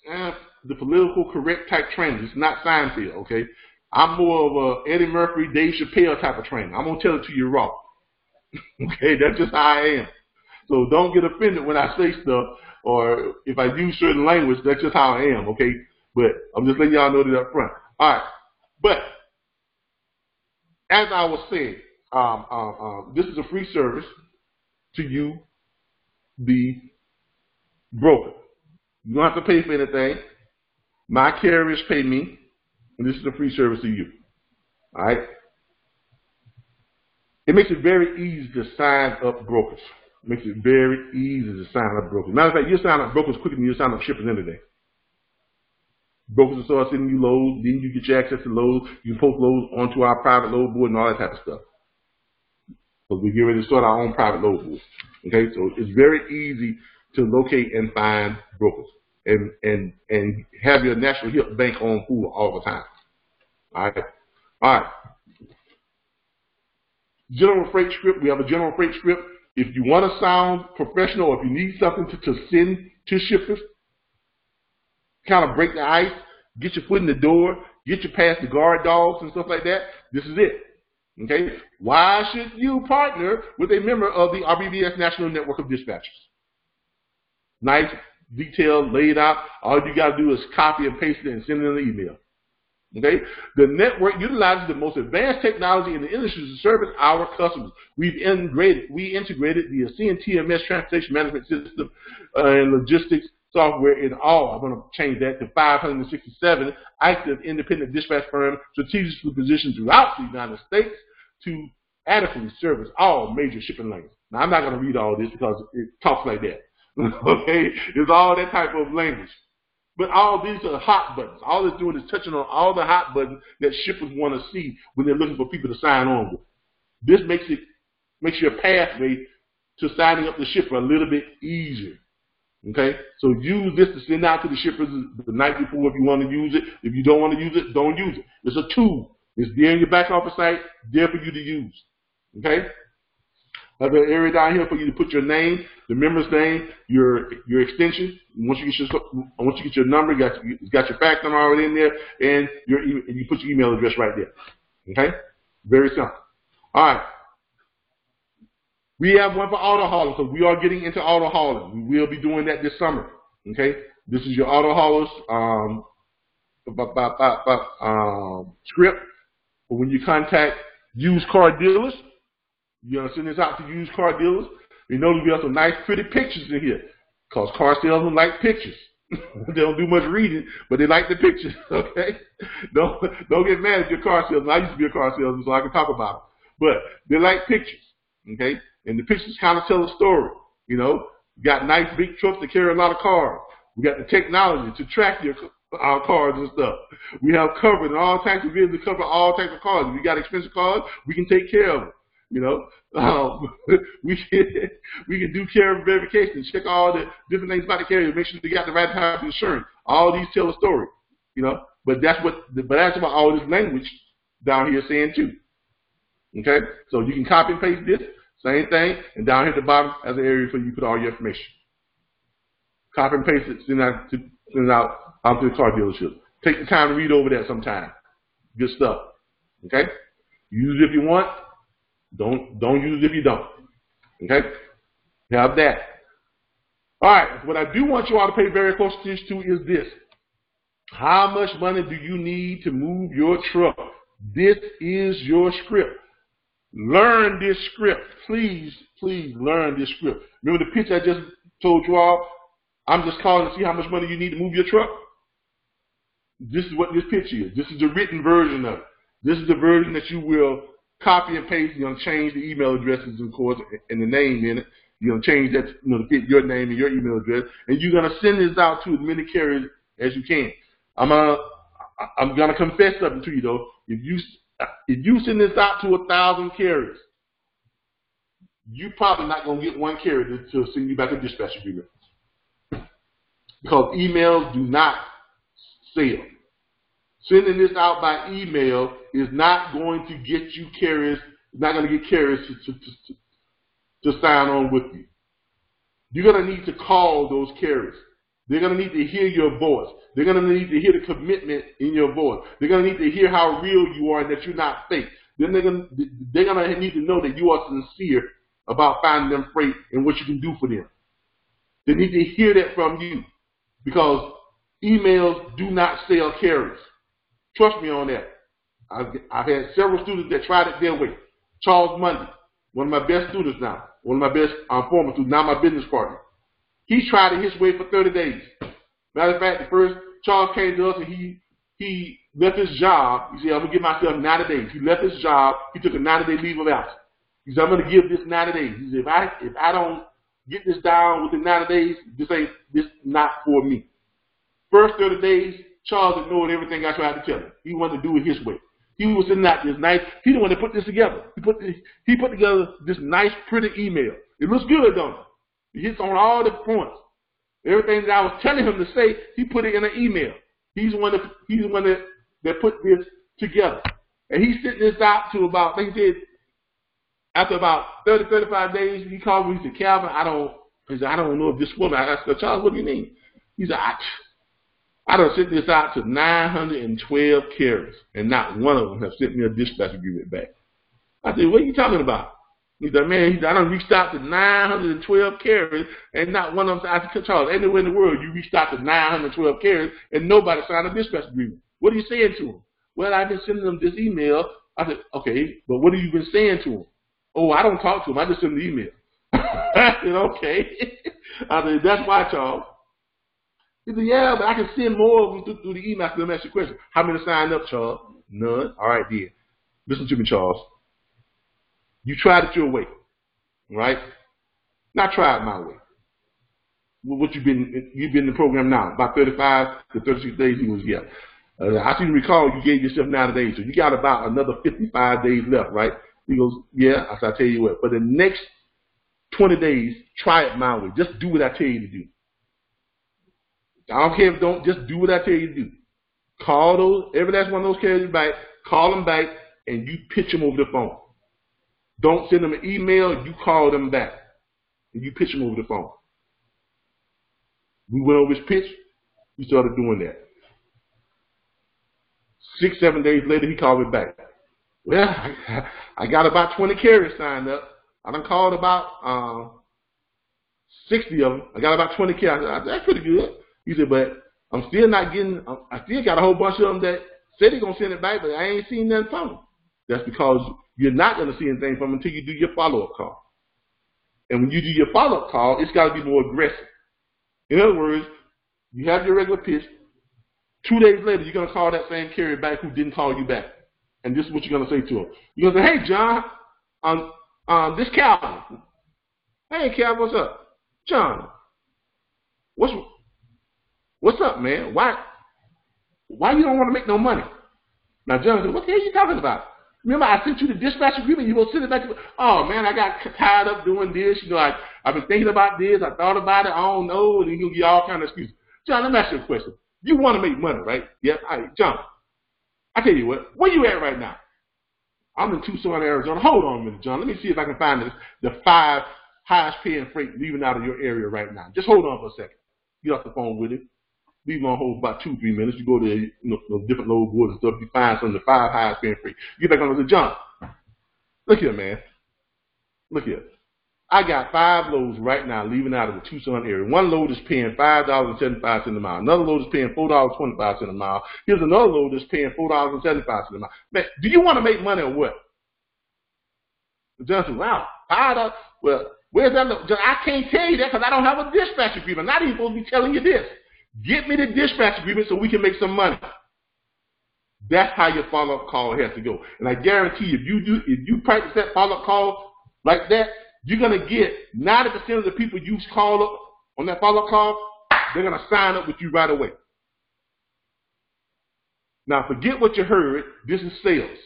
the political correct type training. It's not Seinfeld, okay? I'm more of a Eddie Murphy, Dave Chappelle type of training. I'm going to tell it to you raw. Okay, that's just how I am. So don't get offended when I say stuff, or if I use certain language, that's just how I am, okay? But I'm just letting y'all know that up front. All right, but as I was saying, this is a free service to you, the broker. You don't have to pay for anything. My carriers pay me, and this is a free service to you. All right? It makes it very easy to sign up brokers. It makes it very easy to sign up brokers. Matter of fact, you sign up brokers quicker than you sign up shippers any day. Brokers will start sending you loads, then you get your access to loads. You can post loads onto our private load board and all that type of stuff. So we get ready to start our own private load board. Okay, so it's very easy to locate and find brokers and have your national hip bank on full all the time. All right. General freight script. We have a general freight script if you want to sound professional, or if you need something to send to shippers, kind of break the ice, get your foot in the door, get you past the guard dogs and stuff like that, this is it. Okay? Why should you partner with a member of the RBBS National Network of Dispatchers? Nice, detailed, laid out. All you got to do is copy and paste it and send it in an email. Okay? The network utilizes the most advanced technology in the industry to service our customers. We integrated the CNTMS transportation management system and logistics software in all. I'm going to change that to 567 active independent dispatch firms strategically positioned throughout the United States to adequately service all major shipping lanes. Now, I'm not going to read all this because it talks like that. Okay? It's all that type of language. But all these are hot buttons. All it's doing is touching on all the hot buttons that shippers want to see when they're looking for people to sign on with. This makes your pathway to signing up the shipper a little bit easier. Okay? So use this to send out to the shippers the night before if you want to use it. If you don't want to use it, don't use it. It's a tool. It's there in your back office site, there for you to use. Okay? There's an area down here for you to put your name, the member's name, your extension. Once you get your number, it's got your fax number already in there, and you put your email address right there. Okay? Very simple. All right. We have one for auto hauling, so we are getting into auto hauling. We will be doing that this summer. Okay? This is your auto haulers script for when you contact used car dealers. You're going to send this out to used car dealers. You notice we have some nice, pretty pictures in here, because car salesmen like pictures. They don't do much reading, but they like the pictures, okay? Don't get mad at your car salesman. I used to be a car salesman, so I can talk about it. But they like pictures, okay? And the pictures kind of tell a story, you know? We got nice big trucks that carry a lot of cars. We got the technology to track our cars and stuff. We have covered all types of vehicles to cover all types of cars. If you got expensive cars, we can take care of them. You know, we can do carrier verification, check all the different things about the carrier, make sure they got the right type of insurance. All these tell a story, you know. But that's what all this language down here saying too. Okay, so you can copy and paste this same thing, and down here at the bottom has an area for you to put all your information. Copy and paste it, send it out to the car dealership. Take the time to read over that sometime. Good stuff. Okay, use it if you want. Don't use it if you don't. Okay? Have that. All right. What I do want you all to pay very close attention to is this. How much money do you need to move your truck? This is your script. Learn this script. Please, please learn this script. Remember the pitch I just told you all? I'm just calling to see how much money you need to move your truck. This is what this pitch is. This is the written version of it. This is the version that you will copy and paste. You're going to change the email addresses, of course, and the name in it. You're going to change that to fit your name and your email address. And you're going to send this out to as many carriers as you can. I'm going to confess something to you, though. If you send this out to 1,000 carriers, you're probably not going to get one carrier to send you back a dispatch agreement. Because emails do not sell. Sending this out by email is not going to get you carriers, not going to get carriers to sign on with you. You're going to need to call those carriers. They're going to need to hear your voice. They're going to need to hear the commitment in your voice. They're going to need to hear how real you are and that you're not fake. Then they're going to need to know that you are sincere about finding them freight and what you can do for them. They need to hear that from you, because emails do not sell carriers. Trust me on that. I've had several students that tried it their way. Charles Mundy, one of my best students now, one of my best former students, now my business partner. He tried it his way for 30 days. Matter of fact, the first Charles came to us and he left his job. He said, I'm going to give myself 90 days. He left his job. He took a 90-day leave of absence. He said, I'm going to give this 90 days. He said, if I don't get this down within 90 days, this is not for me. First 30 days, Charles ignored everything I tried to tell him. He wanted to do it his way. He was sending out this nice, he didn't want to put this together. He put together this nice, pretty email. It looks good, don't it? It hits on all the points. Everything that I was telling him to say, he put it in an email. He's the one that put this together. And he sent this out to about, I think he said, After about 30, 35 days, he called me. He said, Calvin, I don't know if this woman. I said, Charles, what do you mean? He said, I done sent this out to 912 carriers, and not one of them have sent me a dispatch agreement back. I said, what are you talking about? He said, man, I done reached out to 912 carriers, and not one of them. I said, Charles, anywhere in the world, you reached out to 912 carriers, and nobody signed a dispatch agreement. What are you saying to them? Well, I've been sending them this email. I said, okay, but what have you been saying to them? Oh, I don't talk to them. I just send the email. I said, okay. I said, that's why, Charles. He said, yeah, but I can send more of them through the email. I said, let me ask you a question. How many signed up, Charles? None. All right, then. Listen to me, Charles. You tried it your way, right? Now try it my way. What you've been in the program now, about 35 to 36 days. He was, yeah. I seem to recall you gave yourself 90 days, so you got about another 55 days left, right? He goes, yeah. I said, I tell you what, for the next 20 days, try it my way. Just do what I tell you to do. I don't care if don't, just do what I tell you to do. Call those, every last one of those carriers back, call them back, and you pitch them over the phone. Don't send them an email, you call them back, and you pitch them over the phone. We went over his pitch, we started doing that. 6, 7 days later, he called me back. Well, I got about 20 carriers signed up. I done called about 60 of them. I got about 20 carriers. I said, that's pretty good. He said, but I'm still not getting, I still got a whole bunch of them that said they're going to send it back, but I ain't seen nothing from them. That's because you're not going to see anything from them until you do your follow-up call. And when you do your follow-up call, it's got to be more aggressive. In other words, you have your regular pitch. 2 days later, you're going to call that same carrier back who didn't call you back. And this is what you're going to say to him. You're going to say, hey, John, this Calvin. Hey, Calvin, what's up? John, what's up, man? Why you don't want to make no money? Now, John said, what the hell are you talking about? Remember, I sent you the dispatch agreement. You gonna send it back to me? Oh, man, I got tired of doing this. You know, I've been thinking about this. I thought about it. I don't know. And he'll give you all kind of excuses. John, let me ask you a question. You want to make money, right? Yep. All right, John, I tell you what. Where you at right now? I'm in Tucson, Arizona. Hold on a minute, John. Let me see if I can find the 5 highest paying freight leaving out of your area right now. Just hold on for a second. Get off the phone with it. Leave on hold for about 2-3 minutes. You go to different load boards and stuff. You find some of the 5 highest paying freight. Get back on and say, John, look here, man. Look here. I got 5 loads right now leaving out of the Tucson area. One load is paying $5.75 a mile. Another load is paying $4.25 a mile. Here's another load that's paying $4.75 a mile. Man, do you want to make money or what? John said, wow, $5. Well, where's that load? John, I can't tell you that because I don't have a dispatch agreement. I'm not even supposed to be telling you this. Get me the dispatch agreement so we can make some money. That's how your follow-up call has to go. And I guarantee you, if you practice that follow-up call like that, you're going to get 90% of the people you call up on that follow-up call, they're going to sign up with you right away. Now, forget what you heard. This is sales.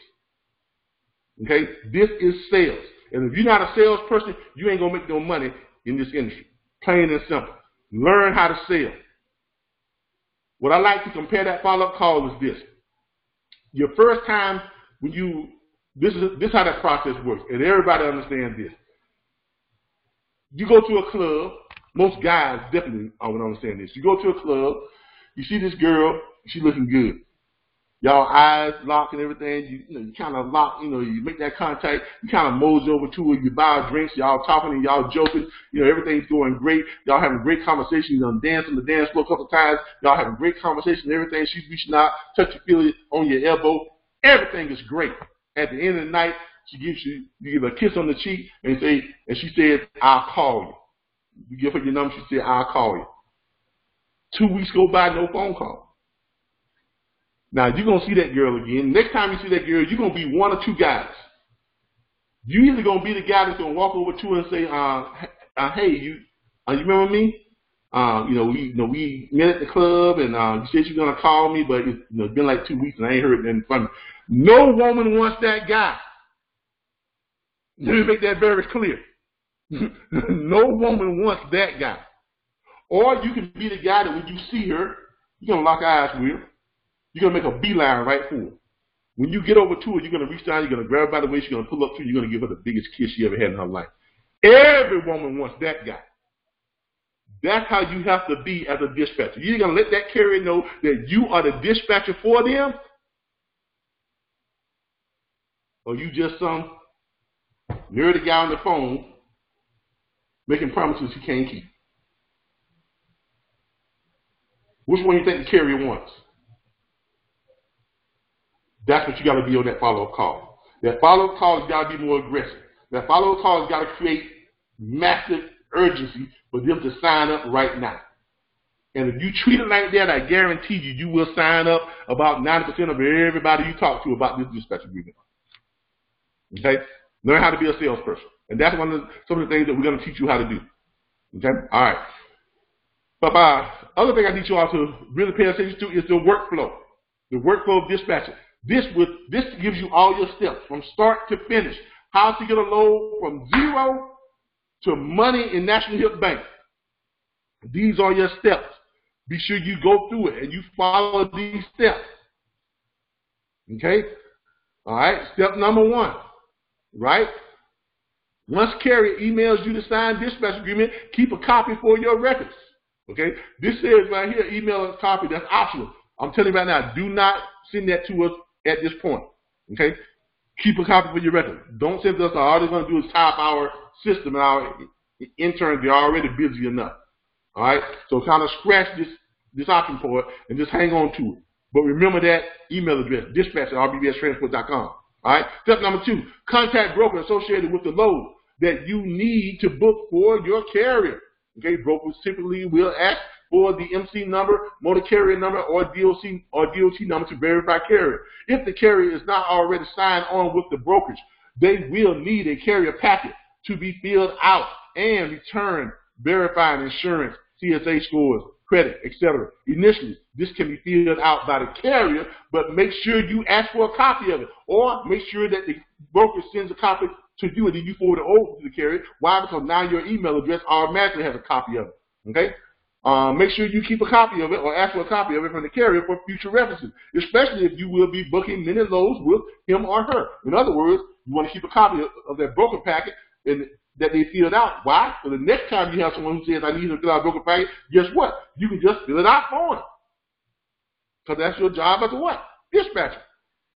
Okay? This is sales. And if you're not a salesperson, you ain't going to make no money in this industry. Plain and simple. Learn how to sell. What I like to compare that follow-up call is this. Your first time when this is how that process works, and everybody understands this. You go to a club. Most guys definitely would understand this. You go to a club. You see this girl. She's looking good. Y'all eyes lock and everything. You kind of lock. You make that contact. You kind of mosey over to her. You buy drinks. Y'all talking and y'all joking. Everything's going great. Y'all having great conversation. You done dance on the dance floor a couple of times. Y'all having great conversation and everything. She's reaching out, touch your feel on your elbow. Everything is great. At the end of the night, you give her a kiss on the cheek and she said, I'll call you. You give her your number, she said, I'll call you. 2 weeks go by, no phone call. Now, you're going to see that girl again. Next time you see that girl, you're going to be one or two guys. You either going to be the guy that's going to walk over to her and say, hey, you remember me? We met at the club and you said you're going to call me, but it's been like 2 weeks and I ain't heard anything from you. No woman wants that guy. Let me make that very clear. No woman wants that guy. Or you can be the guy that when you see her, you're going to lock eyes with her. You're going to make a beeline right for her. When you get over to her, you're going to reach down, you're going to grab her by the waist, you're going to pull up to her, you're going to give her the biggest kiss she ever had in her life. Every woman wants that guy. That's how you have to be as a dispatcher. You're going to let that carrier know that you are the dispatcher for them, or you just some nerdy guy on the phone making promises he can't keep. Which one do you think the carrier wants? That's what you got to be on that follow-up call. That follow-up call has got to be more aggressive. That follow-up call has got to create massive urgency for them to sign up right now. And if you treat it like that, I guarantee you, you will sign up about 90% of everybody you talk to about this dispatch agreement. Okay? Learn how to be a salesperson. And that's some of the things that we're going to teach you how to do. Okay? All right. But other thing I need you all to really pay attention to is the workflow. The workflow of dispatching. This gives you all your steps from start to finish. How to get a load from zero to money in National Hip Bank. These are your steps. Be sure you go through it and you follow these steps. Okay? All right. Step number 1. Right? Once carrier emails you to sign dispatch agreement, keep a copy for your records. Okay? This says right here, email a copy. That's optional. I'm telling you right now, do not send that to us at this point. Okay? Keep a copy for your record. Don't send us. All they're going to do is type our system, and our interns, they're already busy enough. All right? So kind of scratch this option for it and just hang on to it. But remember that email address, dispatch@rbbstransport.com. All right? Step number 2, contact broker associated with the load that you need to book for your carrier. Okay? Brokers typically will ask for the MC number, motor carrier number, or DOT number to verify carrier. If the carrier is not already signed on with the brokerage, they will need a carrier packet to be filled out and returned, verifying insurance, CSA scores, credit, etc. Initially, this can be filled out by the carrier, but make sure you ask for a copy of it, or make sure that the broker sends a copy to you and then you forward it over to the carrier. Why? Because now your email address automatically has a copy of it. Okay? Make sure you keep a copy of it or ask for a copy of it from the carrier for future references, especially if you will be booking many loads with him or her. In other words, you want to keep a copy of that broker packet that they filled out. Why? So the next time you have someone who says, I need to fill out a broker packet, guess what? You can just fill it out for them. Because that's your job as a what? Dispatcher.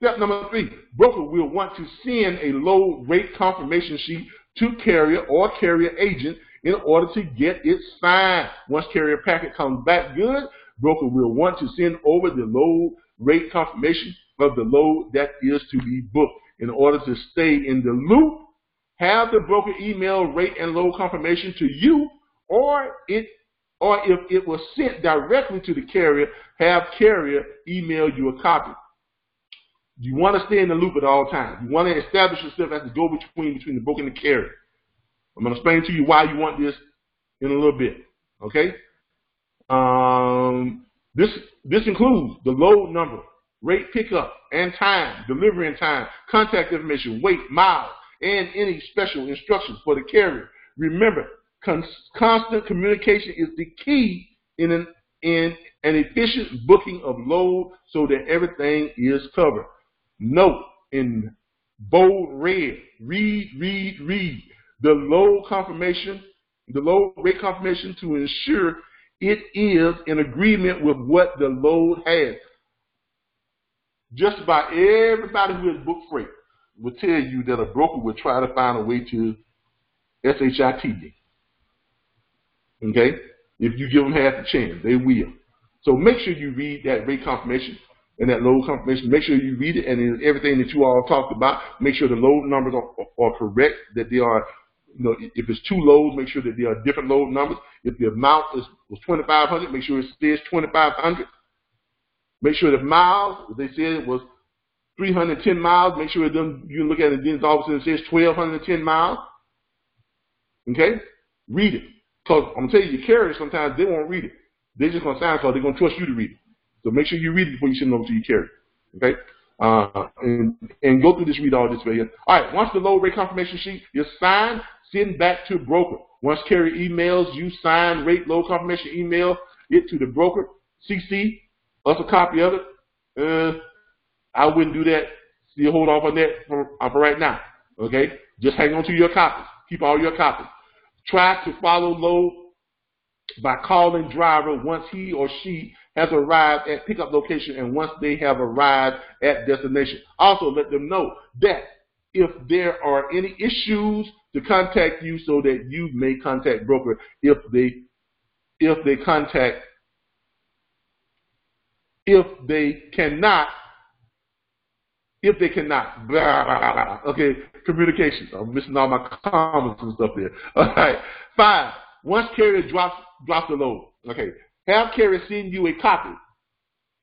Step number 3, broker will want to send a load rate confirmation sheet to carrier or carrier agent in order to get it signed. Once carrier packet comes back good, broker will want to send over the load rate confirmation of the load that is to be booked. In order to stay in the loop, have the broker email rate and load confirmation to you, or if it was sent directly to the carrier, have carrier email you a copy. You want to stay in the loop at all times. You want to establish yourself as the go-between between the broker and the carrier. I'm going to explain to you why you want this in a little bit. Okay? This includes the load number, rate pickup and time, delivery and time, contact information, weight, miles, and any special instructions for the carrier. Remember, constant communication is the key in an efficient booking of load so that everything is covered. Note in bold red, read. The load rate confirmation to ensure it is in agreement with what the load has. Just about everybody who has booked freight will tell you that a broker will try to find a way to SHIT you. Okay? If you give them half a chance, they will. So make sure you read that rate confirmation and that load confirmation. Make sure you read it, and in everything that you all talked about, make sure the load numbers are correct, that they are, if it's 2 loads, make sure that they are different load numbers. If the amount was 2,500, make sure it says 2,500. Make sure the miles, if they said it was 310 miles, make sure you look at it, then all of a sudden it says 1,210 miles. Okay? Read it. Because I'm going to tell you, your carriers sometimes, they won't read it. They're just going to sign it because they're going to trust you to read it. So make sure you read it before you send it over to your carrier. Okay? And go through this, read all this right here. All right, once the load rate confirmation sheet is signed, send back to broker. Once carrier emails you sign rate load confirmation, email it to the broker. CC us a copy of it. I wouldn't do that Still hold off on that for right now. Okay? Just hang on to your copies. Keep all your copies. Try to follow load by calling driver once he or she has arrived at pickup location and once they have arrived at destination. Also, let them know that if there are any issues, to contact you so that you may contact broker if they cannot. Blah, blah, blah, blah. Okay, communications. I'm missing all my comments and stuff there. All right. 5. Once carrier drops the load, okay, have carrier send you a copy,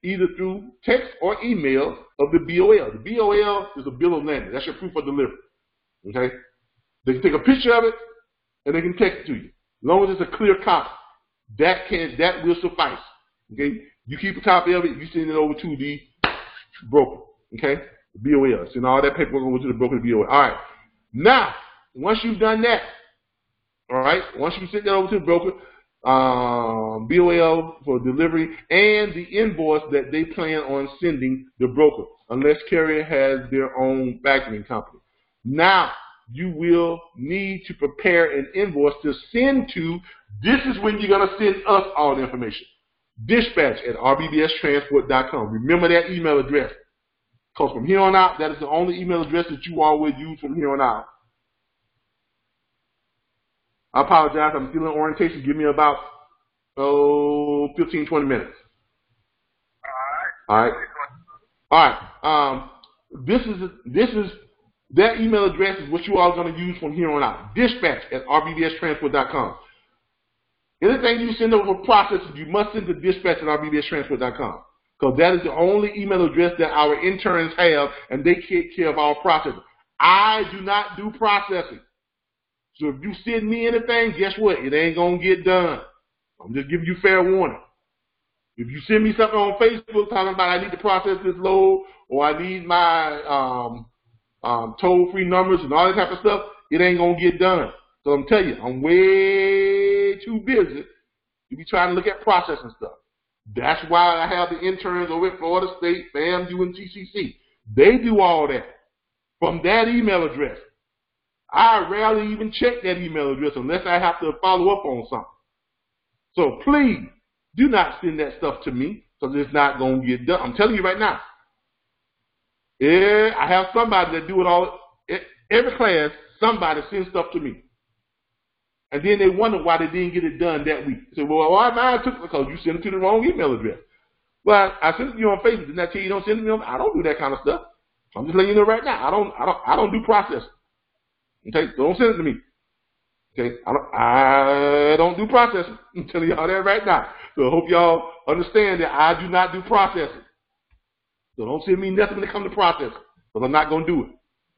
either through text or email of the BOL. The BOL is a bill of lading. That's your proof of delivery. Okay? They can take a picture of it and they can text it to you. As long as it's a clear copy, that will suffice. Okay? You keep a copy of it, you send it over to the broker. Okay? The BOL. Send all that paperwork over to the broker, the BOL. All right. Now, once you've done that, all right, once you send that over to the broker, BOL for delivery, and the invoice that they plan on sending the broker, unless carrier has their own factoring company. Now, you will need to prepare an invoice to send to. This is when you're going to send us all the information. Dispatch@rbbstransport.com. Remember that email address. Because from here on out, that is the only email address that you all will use from here on out. I apologize. I'm still in orientation. Give me about 15, 20 minutes. All right. All right. This is that email address is what you all are going to use from here on out. Dispatch@rbbstransport.com. Anything you send over for processing, you must send to dispatch@rbbstransport.com. Because that is the only email address that our interns have, and they take care of our processing. I do not do processing. So if you send me anything, guess what? It ain't going to get done. I'm just giving you fair warning. If you send me something on Facebook talking about I need to process this load, or I need my toll-free numbers and all that type of stuff, it ain't going to get done. So I'm telling you, I'm way too busy to be trying to look at processing stuff. That's why I have the interns over at Florida State, FAMU, and TCC. They do all that from that email address. I rarely even check that email address unless I have to follow up on something. So please, do not send that stuff to me because it's not going to get done. I'm telling you right now. Yeah, I have somebody that do it all. Every class, somebody sends stuff to me. And then they wonder why they didn't get it done that week. They say, well, why mine took it? Because you sent it to the wrong email address. Well, I sent it to you on Facebook. Didn't I tell you don't send it to me? I don't do that kind of stuff. I'm just letting you know right now. I don't do processing. Okay, so don't send it to me. Okay, I don't do processing. I'm telling y'all that right now. So I hope y'all understand that I do not do processing. So don't send me nothing when it comes to processing, because I'm not going to do it.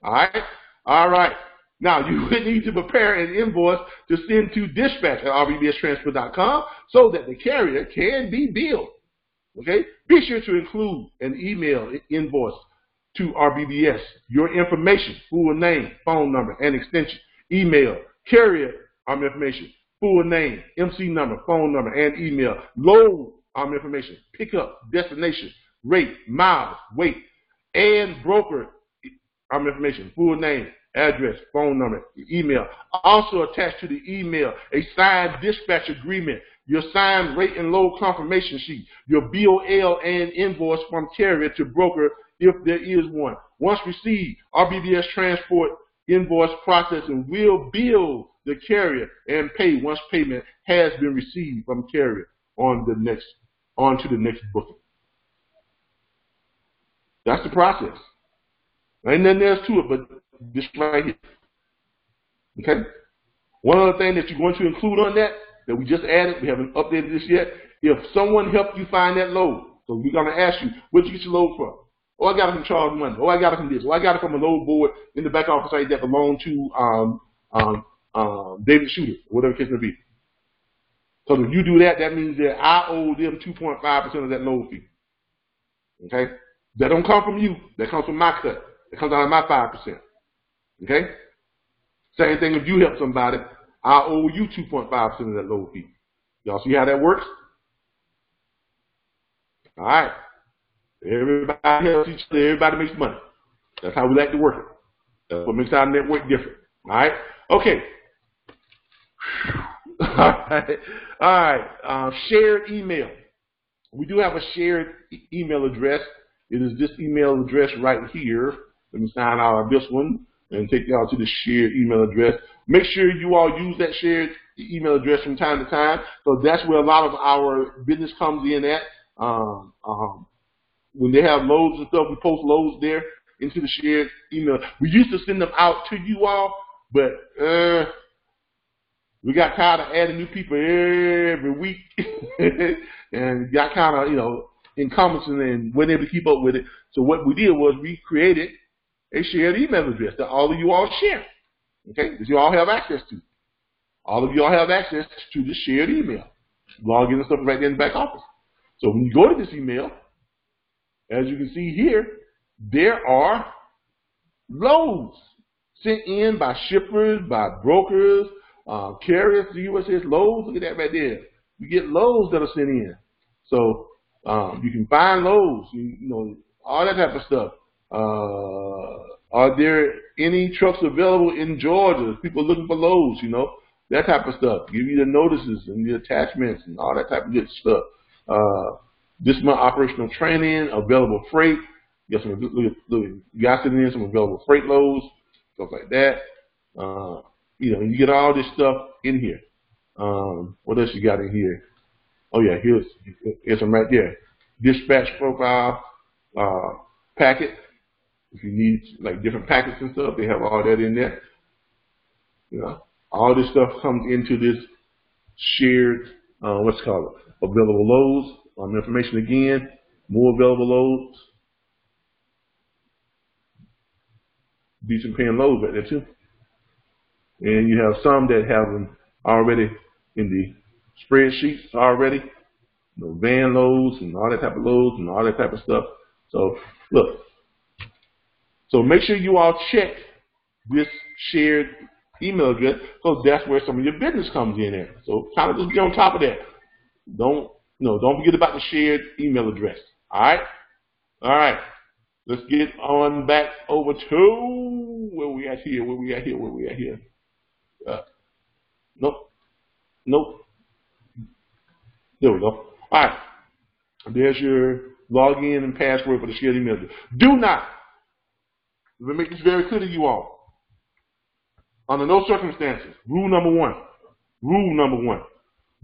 All right? All right. Now, you would need to prepare an invoice to send to dispatch@rbbstransport.com so that the carrier can be billed. Okay? Be sure to include an email invoice to RBBS, your information, full name, phone number, and extension, email, carrier information, full name, MC number, phone number, and email, load information, pickup, destination, rate, miles, weight, and broker information, full name, address, phone number, email. Also attached to the email, a signed dispatch agreement, your signed rate and load confirmation sheet, your BOL and invoice from carrier to broker if there is one. Once received, RBBS Transport invoice processing will bill the carrier and pay once payment has been received from carrier on to the next booking. That's the process. Ain't nothing else to it but this right here. Okay? One other thing that you're going to include on that we just added, we haven't updated this yet, if someone helped you find that load, so we're going to ask you, where'd you get your load from? Oh, I got it from Charles Monday. Oh, I got it from this. Oh, I got it from a load board in the back office site that belonged to David Shooter, whatever the case may be. So if you do that, that means that I owe them 2.5% of that load fee. Okay? That don't come from you. That comes from my cut. That comes out of my 5%. Okay? Same thing if you help somebody, I owe you 2.5% of that load fee. Y'all see how that works? All right. Everybody helps each other. Everybody makes money. That's how we like to work it. That's what makes our network different. All right? Okay. All right. Shared email. We do have a shared email address. It is this email address right here. Let me sign out of this one and take y'all to the shared email address. Make sure you all use that shared email address from time to time. So that's where a lot of our business comes in at. When they have loads and stuff, we post loads there into the shared email. We used to send them out to you all, but we got tired of adding new people every week and got kind of, incompetent and weren't able to keep up with it. So what we did was we created a shared email address that all of you all share. Okay, that you all have access to. All of you all have access to the shared email. Log in and stuff right there in the back office. So when you go to this email, as you can see here, there are loads sent in by shippers, by brokers, carriers. See what it says loads? Look at that right there. You get loads that are sent in. So you can find loads, all that type of stuff. Are there any trucks available in Georgia? People looking for loads, that type of stuff. Give you the notices and the attachments and all that type of good stuff. This month operational training, available freight. Look, you got sitting in some available freight loads, stuff like that. You get all this stuff in here. What else you got in here? Oh yeah, here's some right there. Dispatch profile packet. If you need like different packets and stuff, they have all that in there. All this stuff comes into this shared, what's it called, available loads. Information again, more available loads. Decent paying loads right there too. And you have some that have them already in the spreadsheets already. Van loads and all that type of loads and all that type of stuff. So look. So make sure you all check this shared email address because that's where some of your business comes in at. So kind of just be on top of that. Don't forget about the shared email address. All right? All right. Let's get on back over to where we at here. Nope. There we go. All right. There's your login and password for the shared email address. Do not, let me make this very clear to you all. Under no circumstances, rule number one,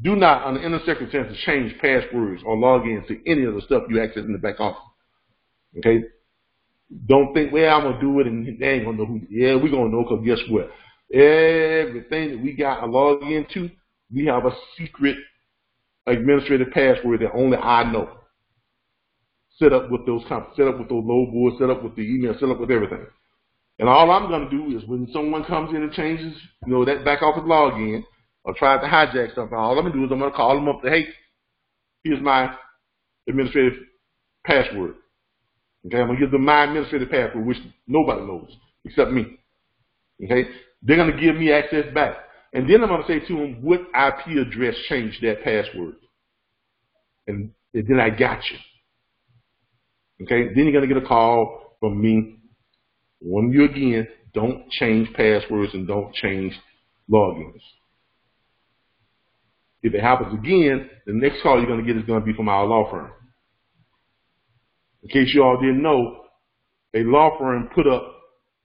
do not, under any circumstances, change passwords or logins to any of the stuff you access in the back office. Okay? Don't think, well, I'm going to do it and they ain't going to know who. Yeah, we're going to know because guess what? Everything that we got a login to, we have a secret administrative password that only I know. Set up with those load boards, set up with the email, set up with everything. And all I'm going to do is when someone comes in and changes, that back office login, or tries to hijack something, all I'm going to do is I'm going to call them up and say, hey, here's my administrative password. Okay, I'm going to give them my administrative password, which nobody knows except me. Okay, they're going to give me access back. And then I'm going to say to them, what IP address changed that password? And then I got you. Okay, then you're going to get a call from me. Warning you again, don't change passwords and don't change logins. If it happens again, the next call you're going to get is going to be from our law firm. In case you all didn't know, a law firm put up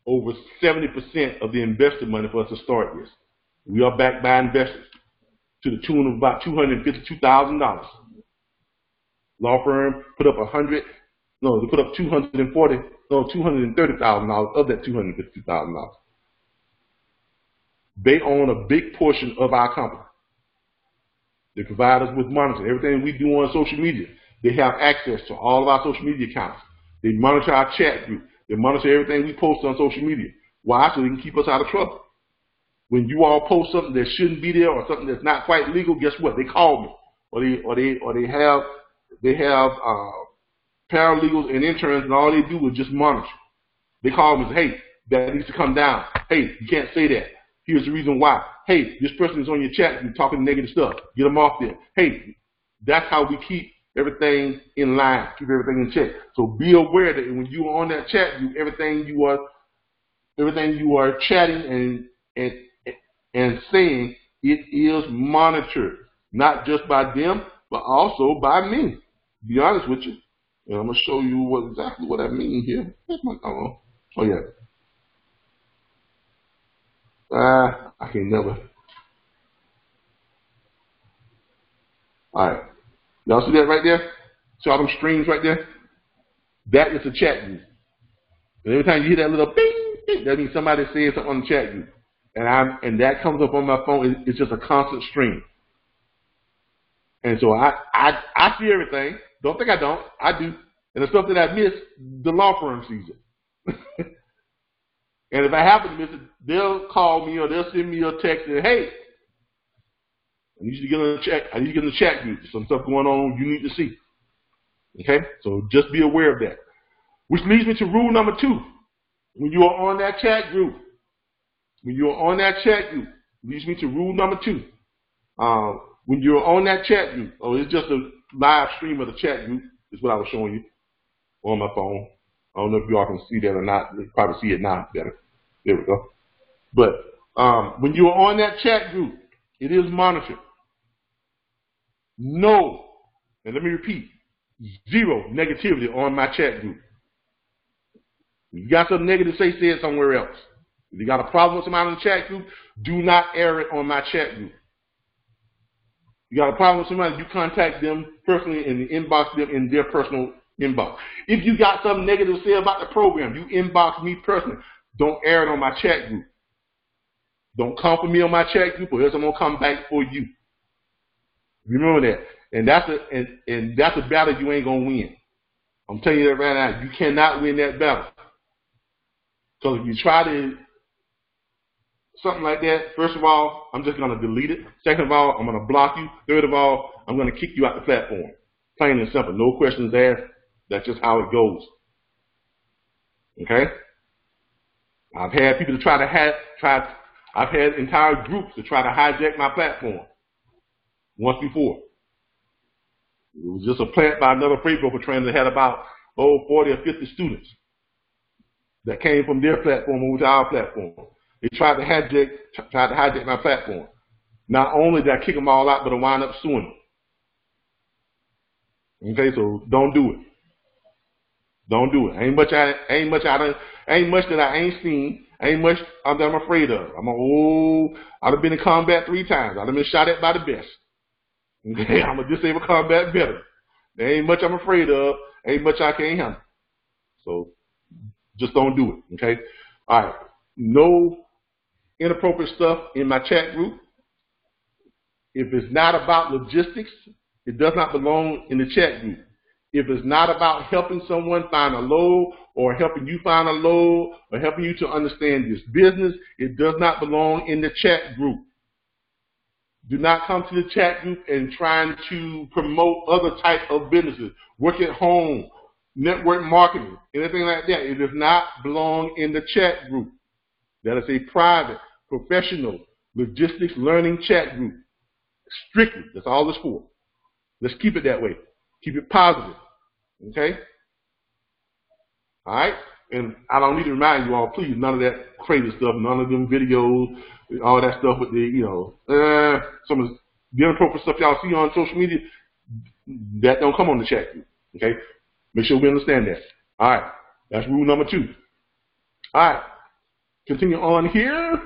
over 70% of the investor money for us to start this. We are backed by investors to the tune of about $252,000. Law firm put up they put up $230,000 of that $252,000. They own a big portion of our company. They provide us with monitoring. Everything we do on social media, they have access to all of our social media accounts. They monitor our chat group. They monitor everything we post on social media. Why? So they can keep us out of trouble. When you all post something that shouldn't be there or something that's not quite legal, guess what? They call me, or they have paralegals and interns, and all they do is just monitor. They call me and say, hey, that needs to come down. Hey, you can't say that. Here's the reason why. Hey, this person is on your chat and talking negative stuff. Get them off there. Hey, that's how we keep everything in line, keep everything in check. So be aware that when you are on that chat group, everything you are chatting and saying, it is monitored, not just by them, but also by me. To be honest with you, and I'm gonna show you exactly what I mean here. Oh yeah. I can never. All right. Y'all see that right there? See all them streams right there? That is a chat group. And every time you hear that little bing, bing, that means somebody saying something on the chat group. And that comes up on my phone. It's just a constant stream. And so I see everything. Don't think I don't. I do. And the stuff that I miss, the law firm sees it. And if I happen to miss it, they'll call me or they'll send me a text and, hey, I need you to get on the chat. I need you to get in the chat group. There's some stuff going on you need to see. Okay? So just be aware of that. Which leads me to rule number 2. When you are on that chat group, leads me to rule number 2. When you're on that chat group, it's just a live stream of the chat group, is what I was showing you on my phone. I don't know if you all can see that or not. You probably see it now better. There we go. But when you're on that chat group, it is monitored. No, and let me repeat, 0 negativity on my chat group. If you got something negative, say it somewhere else. If you got a problem with somebody in the chat group, do not air it on my chat group. You got a problem with somebody, you contact them personally and inbox them in their personal inbox. If you got something negative to say about the program, you inbox me personally. Don't air it on my chat group. Don't come for me on my chat group, or else I'm gonna come back for you. Remember that. And that's a battle you ain't gonna win. I'm telling you that right now. You cannot win that battle. Because if you try to something like that, first of all, I'm just gonna delete it. Second of all, I'm gonna block you. Third of all, I'm gonna kick you out the platform. Plain and simple. No questions asked. That's just how it goes. Okay? I've had people to I've had entire groups to try to hijack my platform once before. It was just a plant by another freight broker trainer that had about 40 or 50 students that came from their platform over to our platform. They tried to hijack my platform. Not only did I kick them all out, but I wound up suing them. Okay, so don't do it. Don't do it. Ain't much that I ain't seen. Ain't much that I'm afraid of. I've been in combat 3 times. I've been shot at by the best. Okay, I'm a disabled combat veteran. There ain't much I'm afraid of. Ain't much I can't handle. So just don't do it. Okay. All right. No inappropriate stuff in my chat group. If it's not about logistics, it does not belong in the chat group. If it's not about helping someone find a load or helping you find a load or helping you to understand this business, it does not belong in the chat group. Do not come to the chat group and trying to promote other type of businesses, work at home, network marketing, anything like that. It does not belong in the chat group. That is a private, professional, logistics learning chat group. Strictly, that's all it's for. Let's keep it that way. Keep it positive. Okay? All right? And I don't need to remind you all, please, none of that crazy stuff, none of them videos, all that stuff with the, some of the inappropriate stuff y'all see on social media, that don't come on the chat group. Okay? Make sure we understand that. All right. That's rule number 2. All right. Continue on here.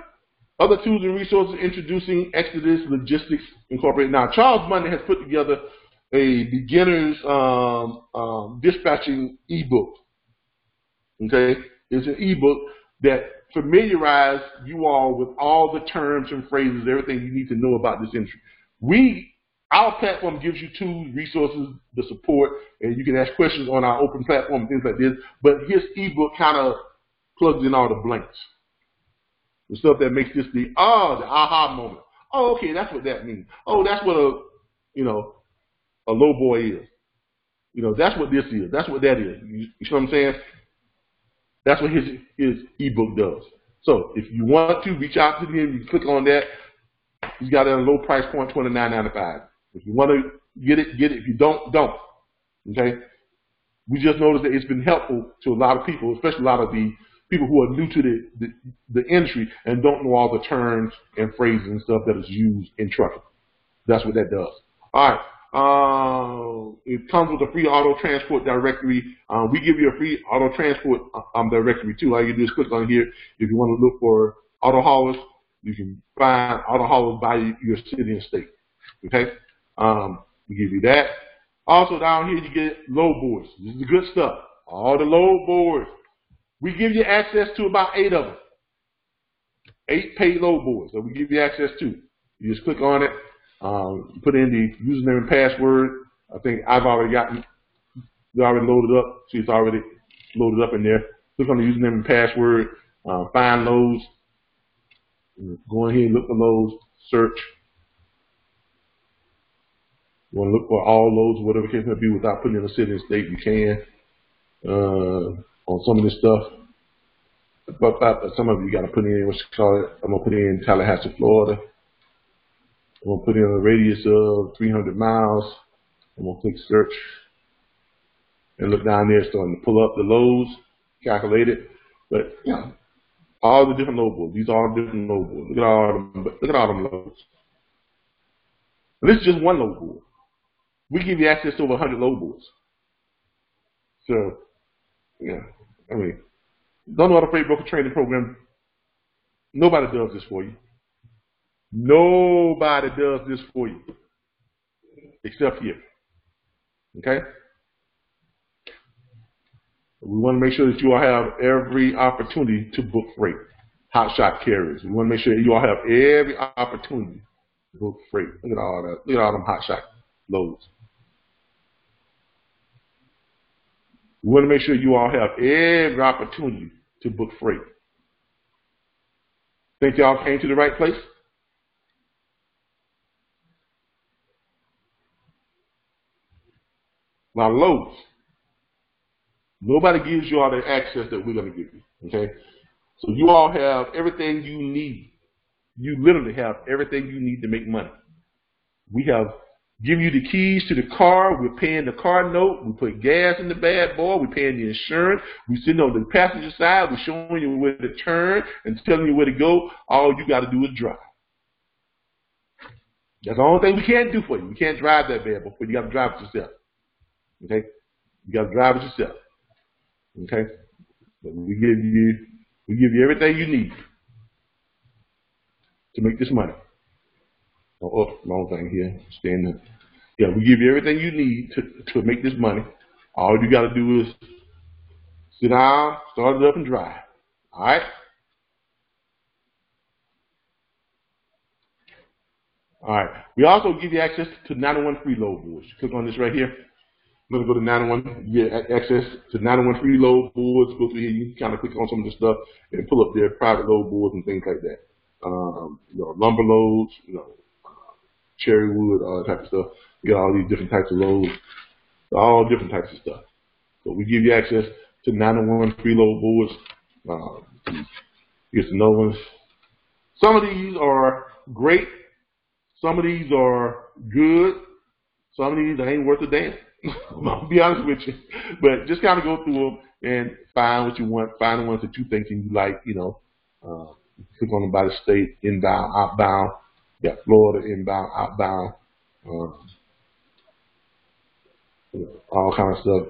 Other tools and resources introducing Exodus Logistics Incorporated. Now, Charles Monday has put together a beginner's dispatching ebook. Okay, it's an ebook that familiarizes you all with all the terms and phrases, everything you need to know about this industry. Our platform gives you tools, resources, the support, and you can ask questions on our open platform and things like this. But his ebook kind of plugs in all the blanks, the stuff that makes this the aha moment. Oh, okay, that's what that means. Oh, that's what a low boy is. That's what this is. That's what that is. You see what I'm saying? That's what his ebook does. So if you want to reach out to him, you can click on that. He's got it at a low price point, $29.95. If you want to get it, get it. If you don't, don't. Okay, we just noticed that it's been helpful to a lot of people, especially a lot of the people who are new to the industry and don't know all the terms and phrases and stuff that is used in trucking. That's what that does. All right. It comes with a free auto transport directory. We give you a free auto transport directory too. All you do is click on here. If you want to look for auto haulers, you can find auto haulers by your city and state. Okay. We give you that. Also down here you get load boards. This is the good stuff. All the load boards. We give you access to about 8 of them. 8 paid load boards that we give you access to. You just click on it. Put in the username and password. I think I've already gotten it already loaded up. See, it's already loaded up in there. Click on the username and password. Find loads. Go in here and look for loads. Search. You want to look for all loads, whatever case may be, without putting in a city and state. You can. On some of this stuff. But some of you got to put in what's called. I'm gonna put in Tallahassee, Florida. I'm going to put in a radius of 300 miles. I'm going to click search and look down there, starting to pull up the loads, calculate it. But, you know, all the different load boards. These are all different load boards. Look at all them loads. And this is just one load board. We give you access to over 100 load boards. So, yeah, I mean, don't know how to freight broker training program. Nobody does this for you. Nobody does this for you except here. Okay? We want to make sure that you all have every opportunity to book freight. Hot shot carriers. We want to make sure that you all have every opportunity to book freight. Look at all that. Look at all them hot shot loads. We want to make sure you all have every opportunity to book freight. Think y'all came to the right place? Now, loads. Nobody gives you all the access that we're going to give you. Okay? So you all have everything you need. You literally have everything you need to make money. We have given you the keys to the car. We're paying the car note. We put gas in the bad boy. We're paying the insurance. We're sitting on the passenger side. We're showing you where to turn and telling you where to go. All you got to do is drive. That's the only thing we can't do for you. We can't drive that bad boy, but you got to drive it yourself. Okay? You got to drive it yourself. Okay? But we give you everything you need to make this money. Oh, wrong thing here. Stand up. Yeah, we give you everything you need to make this money. All you got to do is sit down, start it up, and drive. All right? All right. We also give you access to 91 free load boards. Click on this right here. I'm going to go to 91. You get access to 91 free load boards. Go through here. You can kind of click on some of this stuff and pull up their private load boards and things like that. Lumber loads, cherry wood, all that type of stuff. You got all these different types of loads, all different types of stuff. So we give you access to 91 free load boards. Get to know ones. Some of these are great. Some of these are good. Some of these ain't worth a damn. I'll be honest with you. But just kind of go through them and find what you want. Find the ones that you think you like, click on them by the state, inbound, outbound. Yeah, Florida, inbound, outbound. All kind of stuff.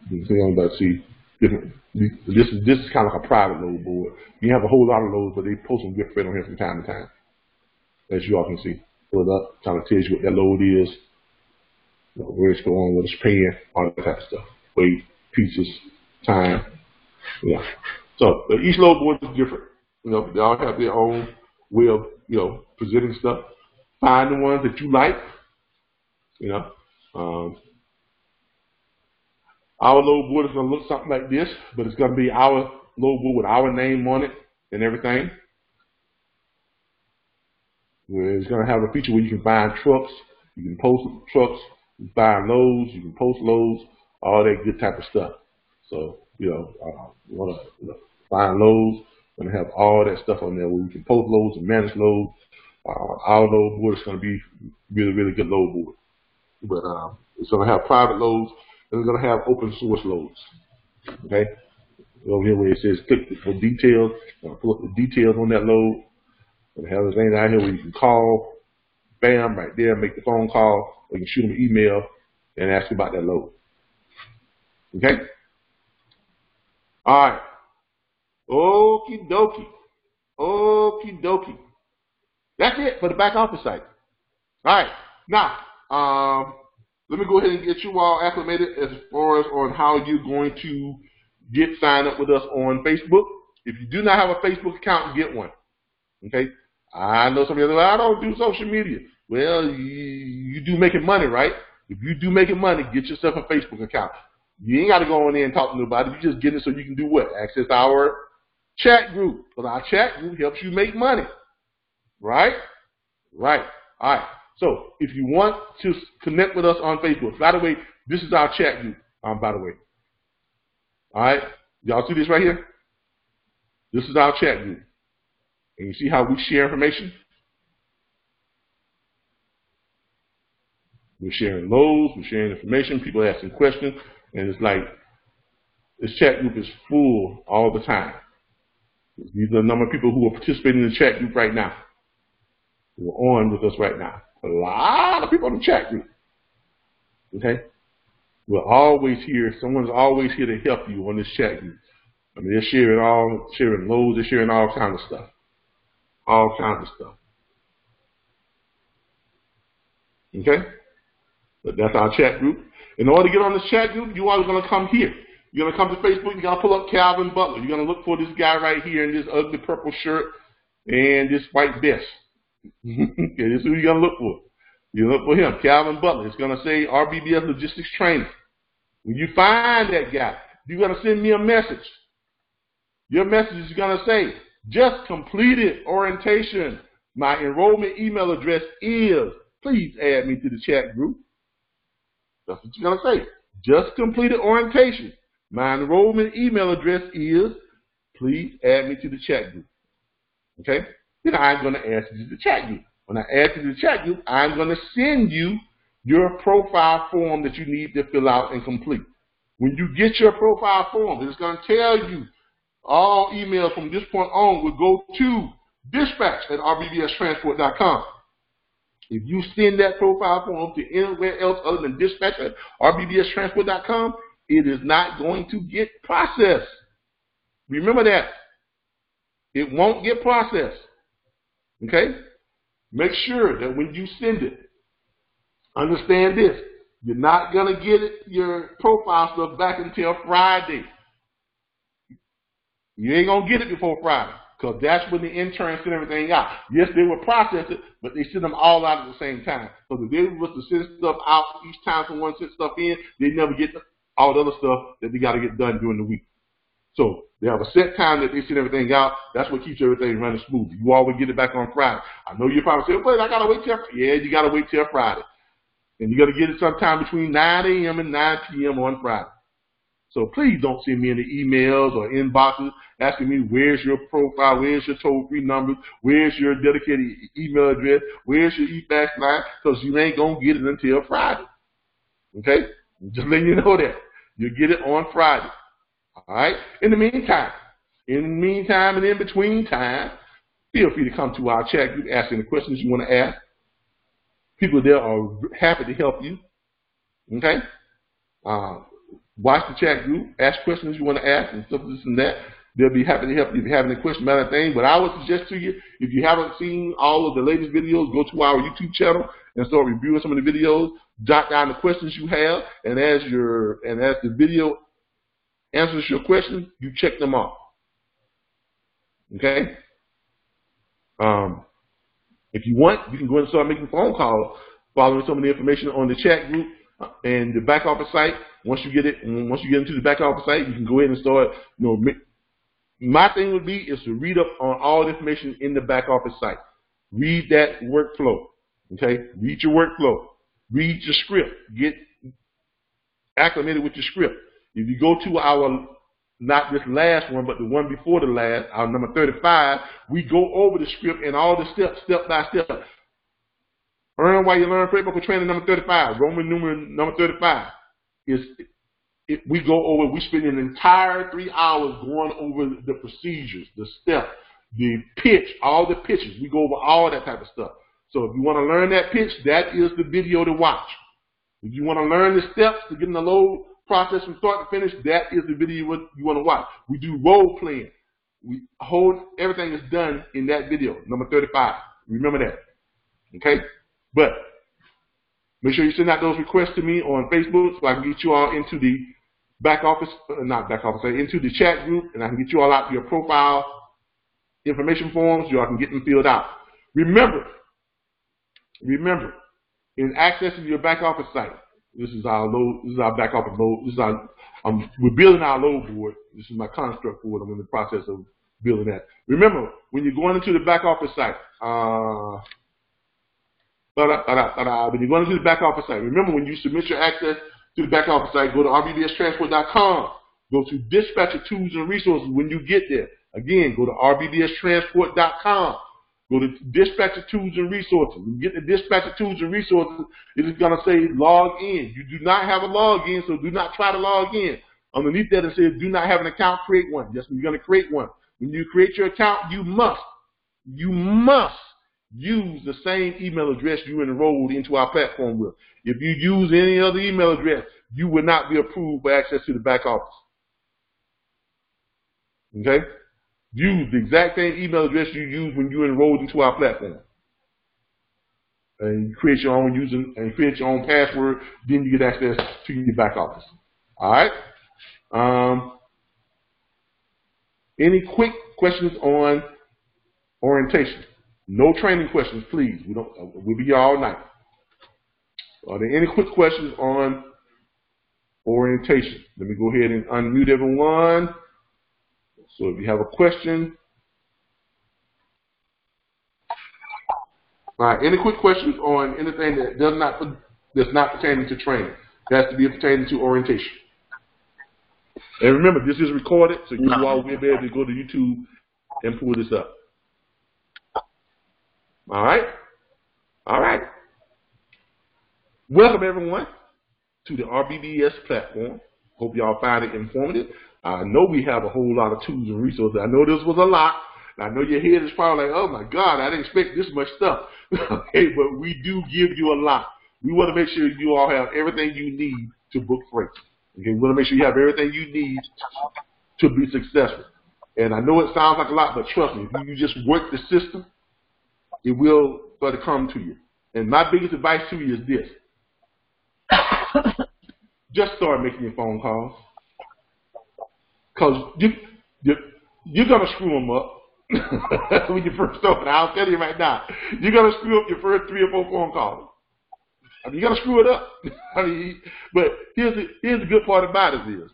You can see on that. See, different. This is kind of like a private load board. You have a whole lot of loads, but they post some good freight on here from time to time, as you all can see. Pull it up, kind of tells you what that load is, where it's going, what it's paying, all that type of stuff. Weight, pieces, time. Yeah. So each load board is different. They all have their own way of presenting stuff. Find the ones that you like. Our load board is going to look something like this, but it's going to be our load board with our name on it and everything. It's going to have a feature where you can find trucks, you can post trucks, you can find loads, you can post loads, all that good type of stuff. So, you want to find loads, going to have all that stuff on there where you can post loads and manage loads. Our load board is going to be really, really good load board. But it's going to have private loads, and it's going to have open source loads. Okay? Over here where it says click for details, pull up the details on that load. And have this thing down here where you can call, bam, right there, make the phone call, or you can shoot them an email and ask about that load. Okay? All right. Okie dokie. Okie dokie. That's it for the back office site. All right. Now, let me go ahead and get you all acclimated as far as on how you're going to get signed up with us on Facebook. If you do not have a Facebook account, get one. Okay? I know some of you are like, I don't do social media. Well, you do making money, right? If you do making money, get yourself a Facebook account. You ain't got to go in there and talk to nobody. You just get it so you can do what? Access our chat group. Because our chat group helps you make money. Right? Right. All right. So if you want to connect with us on Facebook, by the way, this is our chat group, by the way. All right? Y'all see this right here? This is our chat group. And you see how we share information? We're sharing loads, we're sharing information, people asking questions, and it's like this chat group is full all the time. These are the number of people who are participating in the chat group right now, who are on with us right now. A lot of people in the chat group. Okay? We're always here. Someone's always here to help you on this chat group. I mean, they're sharing loads, they're sharing all kinds of stuff. All kinds of stuff. Okay? But that's our chat group. In order to get on this chat group, you are going to come here. You're going to come to Facebook. You're going to pull up Calvin Butler. You're going to look for this guy right here in this ugly purple shirt and this white vest. Okay, this is who you're going to look for. You look for him, Calvin Butler. It's going to say RBBS Logistics Training. When you find that guy, you're going to send me a message. Your message is going to say, just completed orientation. My enrollment email address is, please add me to the chat group. That's what you're going to say. Just completed orientation. My enrollment email address is, please add me to the chat group. Okay? Then I'm going to add you to the chat group. When I add you to the chat group, I'm going to send you your profile form that you need to fill out and complete. When you get your profile form, it's going to tell you all emails from this point on will go to dispatch@rbbstransport.com. If you send that profile form to anywhere else other than dispatch@rbbstransport.com, it is not going to get processed. Remember that. It won't get processed. Okay? Make sure that when you send it, understand this. You're not going to get your profile stuff back until Friday. You ain't going to get it before Friday, because that's when the interns send everything out. Yes, they will process it, but they send them all out at the same time. So if they were to send stuff out each time someone sends stuff in, they never get all the other stuff that they got to get done during the week. So they have a set time that they send everything out. That's what keeps everything running smooth. You always get it back on Friday. I know you're probably saying, "Wait, I got to wait till Friday." Yeah, you got to wait till Friday. And you got to get it sometime between 9 a.m. and 9 p.m. on Friday. So please don't send me any emails or inboxes asking me, where's your profile, where's your toll-free number, where's your dedicated email address, where's your e-fax line, because you ain't going to get it until Friday. Okay? Just letting you know that. You'll get it on Friday. All right? In the meantime and in between time, feel free to come to our chat group, ask any questions you want to ask. People there are happy to help you. Okay? Watch the chat group, ask questions you want to ask, and stuff, this and that. They'll be happy to help you if you have any questions about anything. But I would suggest to you, if you haven't seen all of the latest videos, go to our YouTube channel and start reviewing some of the videos. Jot down the questions you have, and as the video answers your questions, you check them off. Okay? If you want, you can go ahead and start making phone calls, following some of the information on the chat group and the back office site. Once you get into the back office site, you can go ahead and start. My thing would be is to read up on all the information in the back office site. Read that workflow. Okay, read your workflow. Read your script. Get acclimated with your script. If you go to our, not this last one, but the one before the last, our number 35, we go over the script and all the steps, step by step, Earn while you learn. Playbook training number 35. Roman numeral number 35 is we go over. We spend an entire 3 hours going over the procedures, the steps, the pitch, all the pitches. We go over all that type of stuff. So if you want to learn that pitch, that is the video to watch. If you want to learn the steps to get in the load process from start to finish, that is the video you want to watch. We do role playing. Everything is done in that video, number 35. Remember that. Okay? But make sure you send out those requests to me on Facebook so I can get you all into the into the chat group, and I can get you all out to your profile information forms so I can get them filled out. Remember, in accessing your back office site, this is our back office load. We're building our load board. This is my construct board. I'm in the process of building that. Remember, when you're going into the back office site, remember when you submit your access to the back office site, go to RBBStransport.com. Go to Dispatcher Tools and Resources when you get there. Again, go to RBBStransport.com. Go to Dispatcher Tools and Resources. When you get to Dispatcher Tools and Resources, it is going to say log in. You do not have a login, so do not try to log in. Underneath that, it says do not have an account, create one. Yes, you're going to create one. When you create your account, you must use the same email address you enrolled into our platform with. If you use any other email address, you will not be approved for access to the back office. Okay? Use the exact same email address you used when you enrolled into our platform. And you create your own user and create your own password, then you get access to your back office. All right? Any quick questions on orientation? No training questions, please. We'll be here all night. Are there any quick questions on orientation? Let me go ahead and unmute everyone. So if you have a question. All right, any quick questions on anything that's not pertaining to training? It has to be pertaining to orientation. And remember, this is recorded, so you all will be able to go to YouTube and pull this up. All right? All right. Welcome, everyone, to the RBBS platform. Hope y'all find it informative. I know we have a whole lot of tools and resources. I know this was a lot. And I know your head is probably like, oh, my God, I didn't expect this much stuff. Okay, but we do give you a lot. We want to make sure you all have everything you need to book freight. Okay, we want to make sure you have everything you need to be successful. And I know it sounds like a lot, but trust me, if you just work the system, it will start to come to you. And my biggest advice to you is this. Just start making your phone calls. Because you're going to screw them up when you first start. I'll tell you right now. You're going to screw up your first 3 or 4 phone calls. I mean, you're going to screw it up. I mean, but here's the good part about it is,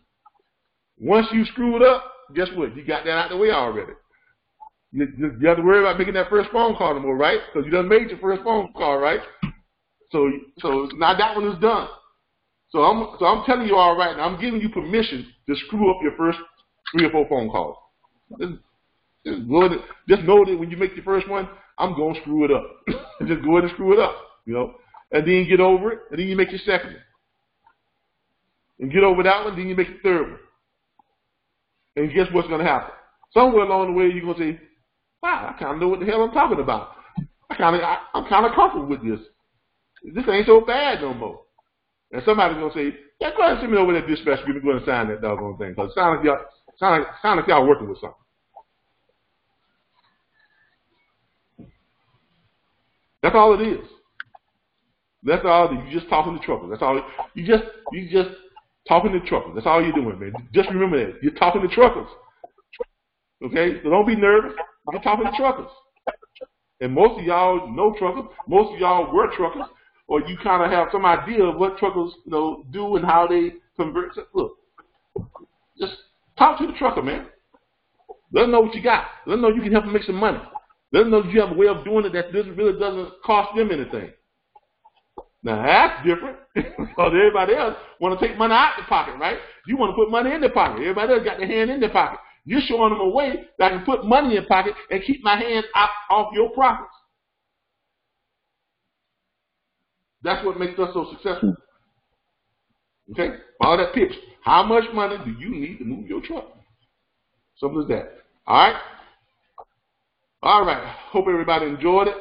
once you screw it up, guess what? You got that out the way already. You have to worry about making that first phone call no more, right? Because you done made your first phone call, right? So now that one is done. So I'm telling you all right now, I'm giving you permission to screw up your first 3 or 4 phone calls. Just know that when you make your first one, I'm going to screw it up. Just go ahead and screw it up, you know. And then you get over it, and then you make your second one. And get over that one, then you make your third one. And guess what's going to happen? Somewhere along the way, you're going to say, wow, I kind of know what the hell I'm talking about. I'm kind of comfortable with this. This ain't so bad no more. And somebody's going to say, yeah, go ahead and send me over that dispatch. You're going to sign that doggone thing. Because it sounds like y'all working with something. That's all it is. That's all it is. You're just talking to truckers. That's all. You just talking to truckers. That's all you're doing, man. Just remember that. You're talking to truckers. Okay? So don't be nervous. You're talking to truckers. And most of y'all know truckers. Most of y'all were truckers. Or you kind of have some idea of what truckers, do and how they convert. Look, just talk to the trucker, man. Let them know what you got. Let them know you can help them make some money. Let them know that you have a way of doing it that really doesn't cost them anything. Now, that's different. Because everybody else want to take money out of the pocket, right? You want to put money in their pocket. Everybody else got their hand in their pocket. You're showing them a way that I can put money in your pocket and keep my hands off your profits. That's what makes us so successful. Okay? Follow that pitch. How much money do you need to move your truck? Simple as that. All right? All right. Hope everybody enjoyed it.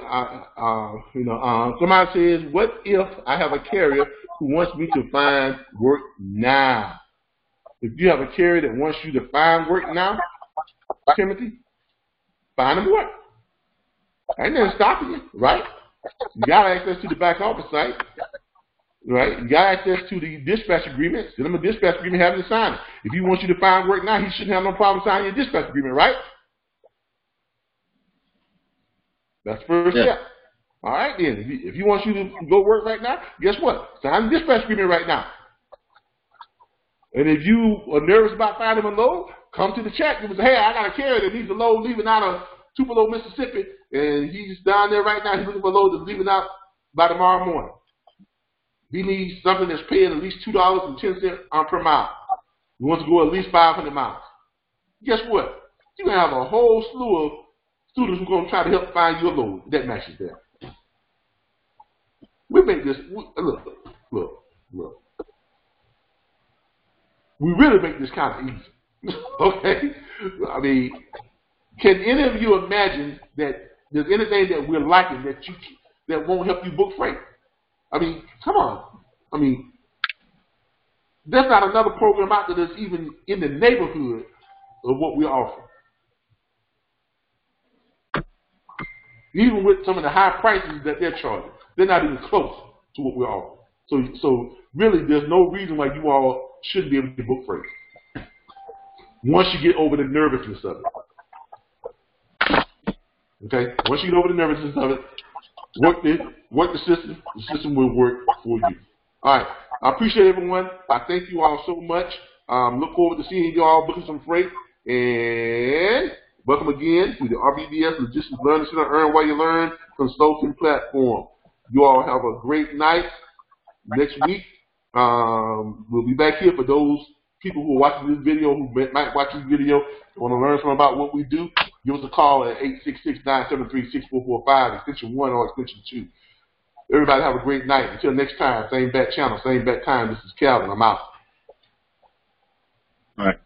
Somebody says, what if I have a carrier who wants me to find work now? If you have a carrier that wants you to find work now, Timothy, find them work. Ain't nothing stopping you, right? You got access to the back office site, right? You got access to the dispatch agreement. Send him a dispatch agreement, have him sign it. If he wants you to find work now, he shouldn't have no problem signing your dispatch agreement, right? That's the first step. All right, then. If he wants you to go work right now, guess what? Sign the dispatch agreement right now. And if you are nervous about finding a load, come to the chat. You say, hey, I got a carrier that needs a load leaving out of Tupelo, Mississippi, and he's down there right now. He's looking for a load that's leaving out by tomorrow morning. He needs something that's paying at least $2.10 per mile. He wants to go at least 500 miles. Guess what? You're going to have a whole slew of students who are going to try to help find your load that matches that. We make this, look. We really make this kind of easy. Okay? I mean, can any of you imagine that there's anything that we're lacking that won't help you book freight? I mean, come on. I mean, there's not another program out there that's even in the neighborhood of what we offer. Even with some of the high prices that they're charging, they're not even close to what we're offering. So really, there's no reason why you all shouldn't be able to book freight once you get over the nervousness of it. Okay? Once you get over the nervousness of it, work the system. The system will work for you. All right. I appreciate everyone. I thank you all so much. Look forward to seeing you all booking some freight. And welcome again to the RBBS Logistics Learning Center Earn While You Learn Consulting Platform. You all have a great night. Next week, we'll be back here for those people who are watching this video, who might watch this video, want to learn some about what we do. Give us a call at 866-973-6445, extension 1 or extension 2. Everybody have a great night. Until next time, same bat channel, same bat time. This is Calvin. I'm out. All right.